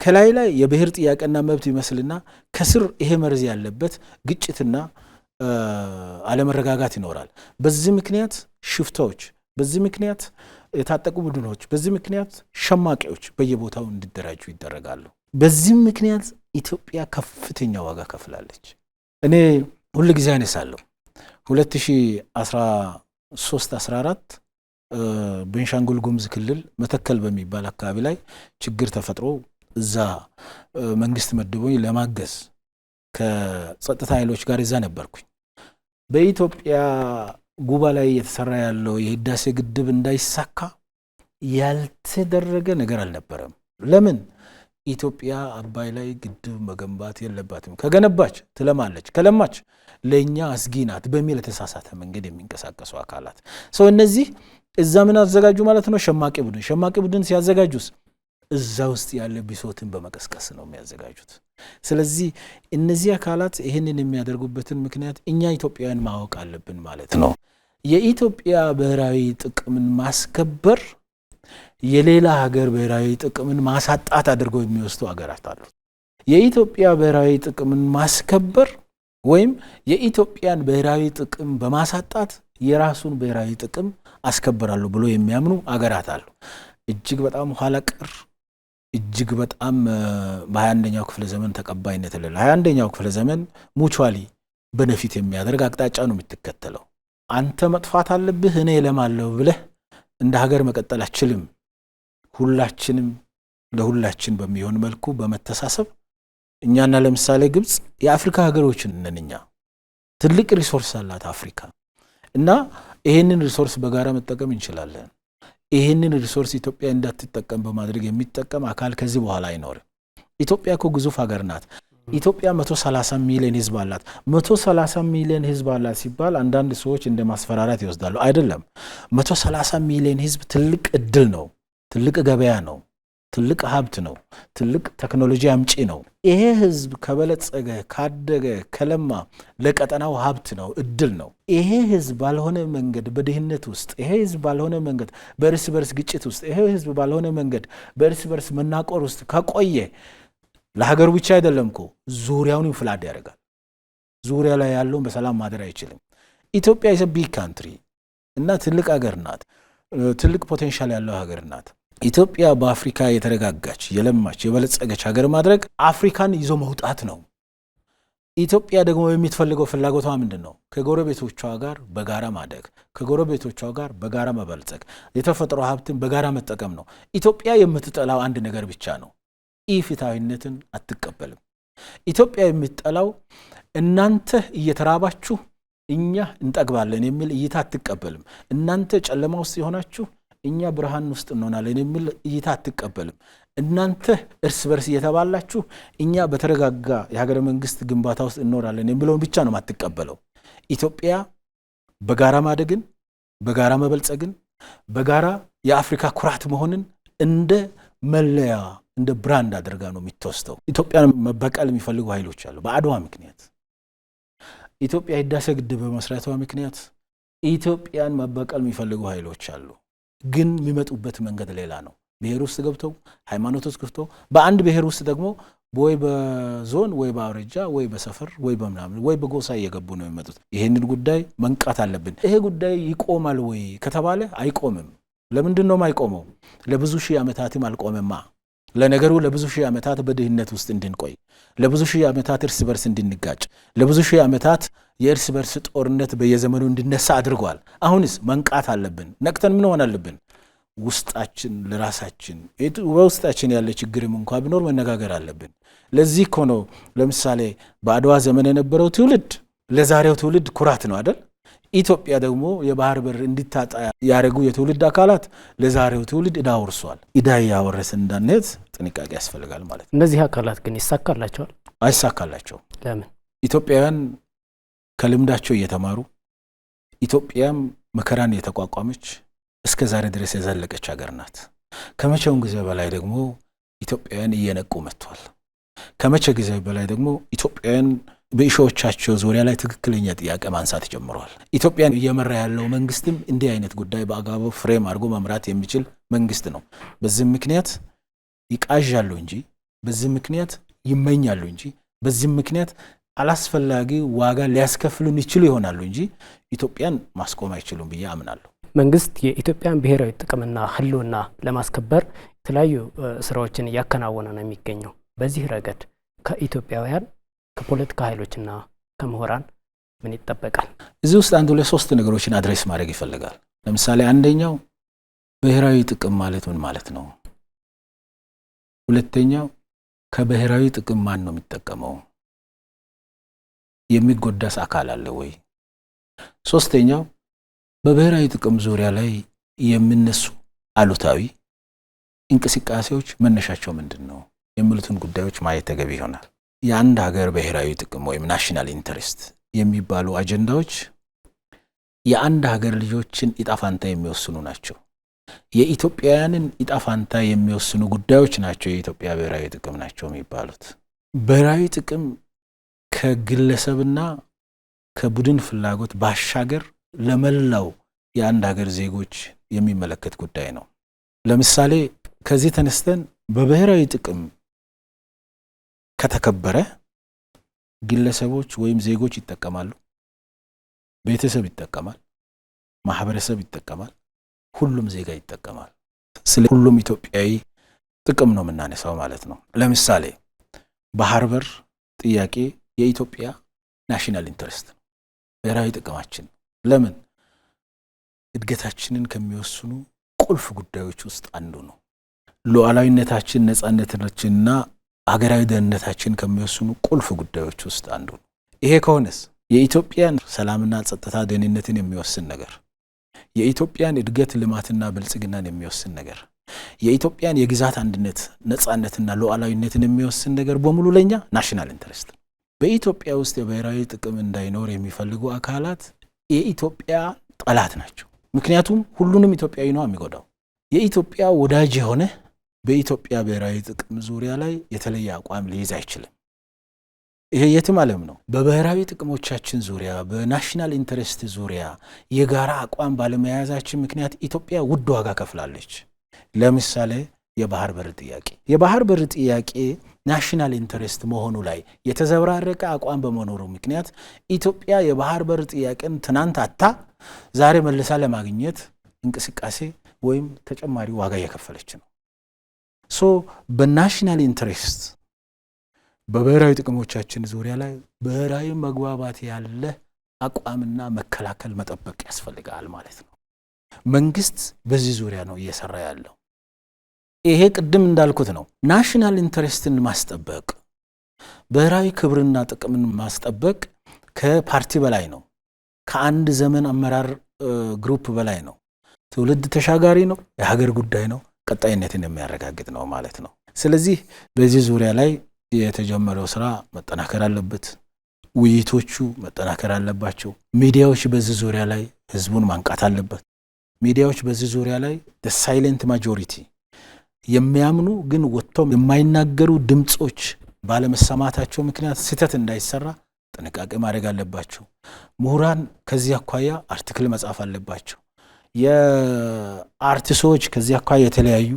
ከላይ ላይ የብሔር ጥያቄና መብት ይመስልና ከስር ይሄ መርዝ ያለበት ግጭትና አለመረጋጋት ይኖራል። በዚህ ምክንያት ሽፍታዎች፣ በዚህ ምክንያት የታጠቁ ቡድኖች፣ በዚህ ምክንያት ሸማቂዎች በየቦታው እንዲደራጁ ይደረጋሉ። በዚህ ምክንያት ኢትዮጵያ ከፍተኛ ዋጋ ከፍላለች። እኔ ሁሉ ጊዜ አነሳለሁ 2013-14 ቤንሻንጉል ጉሙዝ ክልል መተከል በሚባል አካባቢ ላይ ችግር ተፈጥሮ እዛ መንግስት መድቦኝ ለማገዝ ከጸጥታ ኃይሎች ጋር እዛ ነበርኩኝ። በኢትዮጵያ ጉባ ላይ የተሰራ ያለው የህዳሴ ግድብ እንዳይሳካ ያልተደረገ ነገር አልነበረም። ለምን? ኢትዮጵያ አባይ ላይ ግድብ መገንባት የለባትም፣ ከገነባች ትለማለች፣ ከለማች ለኛ አስጊ ናት በሚል የተሳሳተ መንገድ የሚንቀሳቀሱ አካላት ሰው እነዚህ እዛ ምን አዘጋጁ ማለት ነው? ሸማቂ ቡድን ሲያዘጋጁስ እዛ ውስጥ ያለ ቢሶትን በመቀስቀስ ነው የሚያዘጋጁት። ስለዚህ እነዚህ አካላት ይህንን የሚያደርጉበትን ምክንያት እኛ ኢትዮጵያውያን ማወቅ አለብን ማለት ነው። የኢትዮጵያ ብሔራዊ ጥቅምን ማስከበር የሌላ ሀገር ብሔራዊ ጥቅምን ማሳጣት አድርገው የሚወስዱ ሀገራት አሉ። የኢትዮጵያ ብሔራዊ ጥቅምን ማስከበር ወይም የኢትዮጵያን ብሔራዊ ጥቅም በማሳጣት የራሱን ብሔራዊ ጥቅም አስከብራለሁ ብሎ የሚያምኑ አገራት አሉ። እጅግ በጣም ኋላ ቀር፣ እጅግ በጣም በ21ኛው ክፍለ ዘመን ተቀባይነት የሌለው 21ኛው ክፍለ ዘመን ሙቹዋሊ በነፊት የሚያደርግ አቅጣጫ ነው የምትከተለው። አንተ መጥፋት አለብህ እኔ ለማለሁ ብለህ እንደ ሀገር መቀጠል አችልም። ሁላችንም ለሁላችን በሚሆን መልኩ በመተሳሰብ እኛና ለምሳሌ ግብጽ የአፍሪካ ሀገሮችን ነንኛ ትልቅ ሪሶርስ አላት አፍሪካ እና ይሄንን ሪሶርስ በጋራ መጠቀም እንችላለን። ይሄንን ሪሶርስ ኢትዮጵያ እንዳትጠቀም በማድረግ የሚጠቀም አካል ከዚህ በኋላ አይኖርም። ኢትዮጵያ እኮ ግዙፍ ሀገር ናት። ኢትዮጵያ 130 ሚሊዮን ህዝብ አላት። 130 ሚሊዮን ህዝብ አላት ሲባል አንዳንድ ሰዎች እንደ ማስፈራራት ይወስዳሉ። አይደለም። 130 ሚሊዮን ህዝብ ትልቅ እድል ነው፣ ትልቅ ገበያ ነው፣ ትልቅ ሀብት ነው፣ ትልቅ ቴክኖሎጂ አምጪ ነው። ይሄ ህዝብ ከበለጸገ ካደገ ከለማ ለቀጠናው ሀብት ነው፣ እድል ነው። ይሄ ህዝብ ባልሆነ መንገድ በድህነት ውስጥ፣ ይሄ ህዝብ ባልሆነ መንገድ በእርስ በርስ ግጭት ውስጥ፣ ይሄ ህዝብ ባልሆነ መንገድ በእርስ በርስ መናቆር ውስጥ ከቆየ ለሀገሩ ብቻ አይደለም እኮ ዙሪያውን ፍላድ ያደርጋል። ዙሪያ ላይ ያለውን በሰላም ማደር አይችልም። ኢትዮጵያ is a big country እና ትልቅ ሀገር ናት። ትልቅ ፖቴንሻል ያለው ሀገር ናት። ኢትዮጵያ በአፍሪካ የተረጋጋች የለማች የበለጸገች ሀገር ማድረግ አፍሪካን ይዞ መውጣት ነው። ኢትዮጵያ ደግሞ የምትፈልገው ፍላጎቷ ምንድነው? ከጎረቤቶቿ ጋር በጋራ ማደግ፣ ከጎረቤቶቿ ጋር በጋራ መበልጸግ፣ የተፈጥሮ ሀብትን በጋራ መጠቀም ነው። ኢትዮጵያ የምትጠላው አንድ ነገር ብቻ ነው። ኢፍትሃዊነትን አትቀበልም። ኢትዮጵያ የምትጠላው እናንተ እየተራባችሁ እኛ እንጠግባለን የሚል እይታ አትቀበልም። እናንተ ጨለማ ውስጥ የሆናችሁ እኛ ብርሃን ውስጥ እንሆናለን የሚል እይታ አትቀበልም። እናንተ እርስ በርስ እየተባላችሁ እኛ በተረጋጋ የሀገረ መንግስት ግንባታ ውስጥ እንኖራለን የሚለውን ብቻ ነው የማትቀበለው። ኢትዮጵያ በጋራ ማደግን፣ በጋራ መበልጸግን፣ በጋራ የአፍሪካ ኩራት መሆንን እንደ መለያ እንደ ብራንድ አድርጋ ነው የምትወስደው። ኢትዮጵያን መበቀል የሚፈልጉ ኃይሎች አሉ። በአድዋ ምክንያት ኢትዮጵያ ህዳሴ ግድብ በመስራቷ ምክንያት ኢትዮጵያን መበቀል የሚፈልጉ ኃይሎች አሉ። ግን የሚመጡበት መንገድ ሌላ ነው። ብሔር ውስጥ ገብተው ሃይማኖቶች ገብተው በአንድ ብሔር ውስጥ ደግሞ ወይ በዞን ወይ በአውራጃ ወይ በሰፈር ወይ በምናምን ወይ በጎሳ እየገቡ ነው የሚመጡት። ይሄንን ጉዳይ መንቃት አለብን። ይሄ ጉዳይ ይቆማል ወይ ከተባለ አይቆምም። ለምንድን ነው የማይቆመው? ለብዙ ሺህ ዓመታትም አልቆመማ። ለነገሩ ለብዙ ሺህ ዓመታት በድህነት ውስጥ እንድንቆይ፣ ለብዙ ሺህ ዓመታት እርስ በርስ እንድንጋጭ፣ ለብዙ ሺህ ዓመታት የእርስ በርስ ጦርነት በየዘመኑ እንዲነሳ አድርጓል። አሁንስ መንቃት አለብን። ነቅተን ምን ሆን አለብን? ውስጣችን ለራሳችን በውስጣችን ያለ ችግርም እንኳ ቢኖር መነጋገር አለብን። ለዚህ እኮ ነው ለምሳሌ በአድዋ ዘመን የነበረው ትውልድ ለዛሬው ትውልድ ኩራት ነው አይደል? ኢትዮጵያ ደግሞ የባህር በር እንዲታጣ ያደረጉ የትውልድ አካላት ለዛሬው ትውልድ ዕዳ ወርሷል። ዕዳ ያወረሰን እንዳንሄድ ጥንቃቄ ያስፈልጋል ማለት ነው። እነዚህ አካላት ግን ይሳካላቸዋል? አይሳካላቸውም። ለምን? ኢትዮጵያውያን ከልምዳቸው እየተማሩ ኢትዮጵያም መከራን የተቋቋመች እስከ ዛሬ ድረስ የዘለቀች ሀገር ናት። ከመቼውም ጊዜ በላይ ደግሞ ኢትዮጵያውያን እየነቁ መጥቷል። ከመቼ ጊዜ በላይ ደግሞ ኢትዮጵያውያን በኢሹዎቻቸው ዙሪያ ላይ ትክክለኛ ጥያቄ ማንሳት ጀምረዋል። ኢትዮጵያን እየመራ ያለው መንግስትም እንዲህ አይነት ጉዳይ በአግባቡ ፍሬም አድርጎ መምራት የሚችል መንግስት ነው። በዚህ ምክንያት ይቃዣሉ እንጂ፣ በዚህ ምክንያት ይመኛሉ እንጂ፣ በዚህ ምክንያት አላስፈላጊ ዋጋ ሊያስከፍሉን ይችሉ ይሆናሉ እንጂ ኢትዮጵያን ማስቆም አይችሉም ብዬ አምናለሁ። መንግስት የኢትዮጵያን ብሔራዊ ጥቅምና ህልውና ለማስከበር የተለያዩ ስራዎችን እያከናወነ ነው የሚገኘው። በዚህ ረገድ ከኢትዮጵያውያን ከፖለቲካ ኃይሎችና ከምሁራን ምን ይጠበቃል? እዚህ ውስጥ አንድ ሁለት ሶስት ነገሮችን አድሬስ ማድረግ ይፈልጋል። ለምሳሌ አንደኛው ብሔራዊ ጥቅም ማለት ምን ማለት ነው? ሁለተኛው ከብሔራዊ ጥቅም ማን ነው የሚጠቀመው? የሚጎዳስ አካል አለ ወይ? ሶስተኛው በብሔራዊ ጥቅም ዙሪያ ላይ የሚነሱ አሉታዊ እንቅስቃሴዎች መነሻቸው ምንድነው የሚሉትን ጉዳዮች ማየት ተገቢ ይሆናል። የአንድ ሀገር ብሔራዊ ጥቅም ወይም ናሽናል ኢንተረስት የሚባሉ አጀንዳዎች የአንድ ሀገር ልጆችን ኢጣፋንታ የሚወስኑ ናቸው። የኢትዮጵያውያንን ኢጣፋንታ የሚወስኑ ጉዳዮች ናቸው የኢትዮጵያ ብሔራዊ ጥቅም ናቸው የሚባሉት። ብሔራዊ ጥቅም ከግለሰብና ከቡድን ፍላጎት ባሻገር ለመላው የአንድ ሀገር ዜጎች የሚመለከት ጉዳይ ነው። ለምሳሌ ከዚህ ተነስተን በብሔራዊ ጥቅም ከተከበረ ግለሰቦች ወይም ዜጎች ይጠቀማሉ፣ ቤተሰብ ይጠቀማል፣ ማህበረሰብ ይጠቀማል፣ ሁሉም ዜጋ ይጠቀማል። ስለ ሁሉም ኢትዮጵያዊ ጥቅም ነው የምናነሳው ማለት ነው። ለምሳሌ ባህር በር ጥያቄ የኢትዮጵያ ናሽናል ኢንተረስት ነው፣ ብሔራዊ ጥቅማችን። ለምን? እድገታችንን ከሚወስኑ ቁልፍ ጉዳዮች ውስጥ አንዱ ነው። ሉዓላዊነታችን፣ ነጻነታችንና ሀገራዊ ደህንነታችን ከሚወስኑ ቁልፍ ጉዳዮች ውስጥ አንዱ ነው። ይሄ ከሆነስ የኢትዮጵያን ሰላምና ጸጥታ ደህንነትን የሚወስን ነገር፣ የኢትዮጵያን እድገት ልማትና ብልጽግናን የሚወስን ነገር፣ የኢትዮጵያን የግዛት አንድነት ነጻነትና ሉዓላዊነትን የሚወስን ነገር በሙሉ ለኛ ናሽናል ኢንተረስት ነው። በኢትዮጵያ ውስጥ የብሔራዊ ጥቅም እንዳይኖር የሚፈልጉ አካላት የኢትዮጵያ ጠላት ናቸው። ምክንያቱም ሁሉንም ኢትዮጵያዊ ነው የሚጎዳው። የኢትዮጵያ ወዳጅ የሆነ በኢትዮጵያ ብሔራዊ ጥቅም ዙሪያ ላይ የተለየ አቋም ሊይዝ አይችልም። ይሄ የትም ዓለም ነው። በብሔራዊ ጥቅሞቻችን ዙሪያ በናሽናል ኢንተረስት ዙሪያ የጋራ አቋም ባለመያዛችን ምክንያት ኢትዮጵያ ውድ ዋጋ ከፍላለች። ለምሳሌ የባህር በር ጥያቄ ናሽናል ኢንተረስት መሆኑ ላይ የተዘበራረቀ አቋም በመኖሩ ምክንያት ኢትዮጵያ የባህር በር ጥያቄን ትናንት አታ ዛሬ መልሳ ለማግኘት እንቅስቃሴ ወይም ተጨማሪ ዋጋ እየከፈለች ነው። በናሽናል ኢንተረስት በብሔራዊ ጥቅሞቻችን ዙሪያ ላይ ብሔራዊ መግባባት ያለ አቋምና መከላከል መጠበቅ ያስፈልጋል ማለት ነው። መንግስት በዚህ ዙሪያ ነው እየሰራ ያለው። ይሄ ቅድም እንዳልኩት ነው። ናሽናል ኢንተረስትን ማስጠበቅ፣ ብሔራዊ ክብርና ጥቅምን ማስጠበቅ ከፓርቲ በላይ ነው። ከአንድ ዘመን አመራር ግሩፕ በላይ ነው። ትውልድ ተሻጋሪ ነው። የሀገር ጉዳይ ነው። ቀጣይነትን የሚያረጋግጥ ነው ማለት ነው። ስለዚህ በዚህ ዙሪያ ላይ የተጀመረው ስራ መጠናከር አለበት። ውይይቶቹ መጠናከር አለባቸው። ሚዲያዎች በዚህ ዙሪያ ላይ ህዝቡን ማንቃት አለበት። ሚዲያዎች በዚህ ዙሪያ ላይ the silent majority የሚያምኑ ግን ወጥተው የማይናገሩ ድምጾች ባለመሰማታቸው ምክንያት ስህተት እንዳይሰራ ጥንቃቄ ማድረግ አለባቸው። ምሁራን ከዚህ አኳያ አርቲክል መጻፍ አለባቸው። የአርት ሰዎች ከዚህ አኳያ የተለያዩ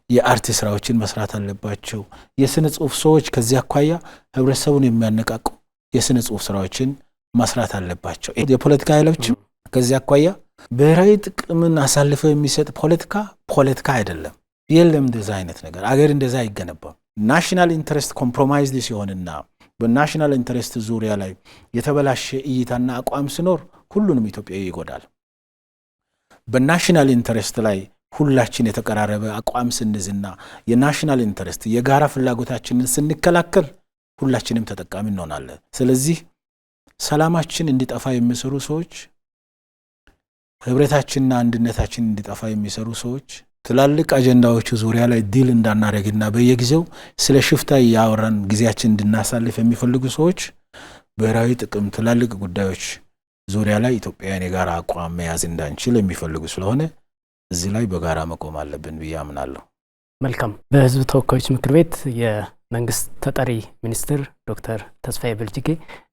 የአርት ስራዎችን መስራት አለባቸው። የስነ ጽሁፍ ሰዎች ከዚህ አኳያ ህብረተሰቡን የሚያነቃቁ የስነ ጽሁፍ ስራዎችን መስራት አለባቸው። የፖለቲካ ኃይሎችም ከዚህ አኳያ ብሔራዊ ጥቅምን አሳልፈው የሚሰጥ ፖለቲካ አይደለም። የለም እንደዛ አይነት ነገር። አገር እንደዛ አይገነባም። ናሽናል ኢንተረስት ኮምፕሮማይዝድ ሲሆንና በናሽናል ኢንተረስት ዙሪያ ላይ የተበላሸ እይታና አቋም ሲኖር ሁሉንም ኢትዮጵያዊ ይጎዳል። በናሽናል ኢንተረስት ላይ ሁላችን የተቀራረበ አቋም ስንዝና የናሽናል ኢንተረስት የጋራ ፍላጎታችንን ስንከላከል ሁላችንም ተጠቃሚ እንሆናለን። ስለዚህ ሰላማችን እንዲጠፋ የሚሰሩ ሰዎች፣ ህብረታችንና አንድነታችን እንዲጠፋ የሚሰሩ ሰዎች ትላልቅ አጀንዳዎቹ ዙሪያ ላይ ዲል እንዳናረግና በየጊዜው ስለ ሽፍታ ያወራን ጊዜያችን እንድናሳልፍ የሚፈልጉ ሰዎች ብሔራዊ ጥቅም ትላልቅ ጉዳዮች ዙሪያ ላይ ኢትዮጵያውያን የጋራ አቋም መያዝ እንዳንችል የሚፈልጉ ስለሆነ እዚህ ላይ በጋራ መቆም አለብን ብዬ አምናለሁ። መልካም። በህዝብ ተወካዮች ምክር ቤት የመንግስት ተጠሪ ሚኒስትር ዶክተር ተስፋዬ በልጅጌ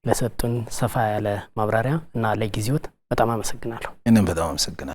ለሰጡን ሰፋ ያለ ማብራሪያ እና ለጊዜዎት በጣም አመሰግናለሁ። እኔም በጣም አመሰግናለሁ።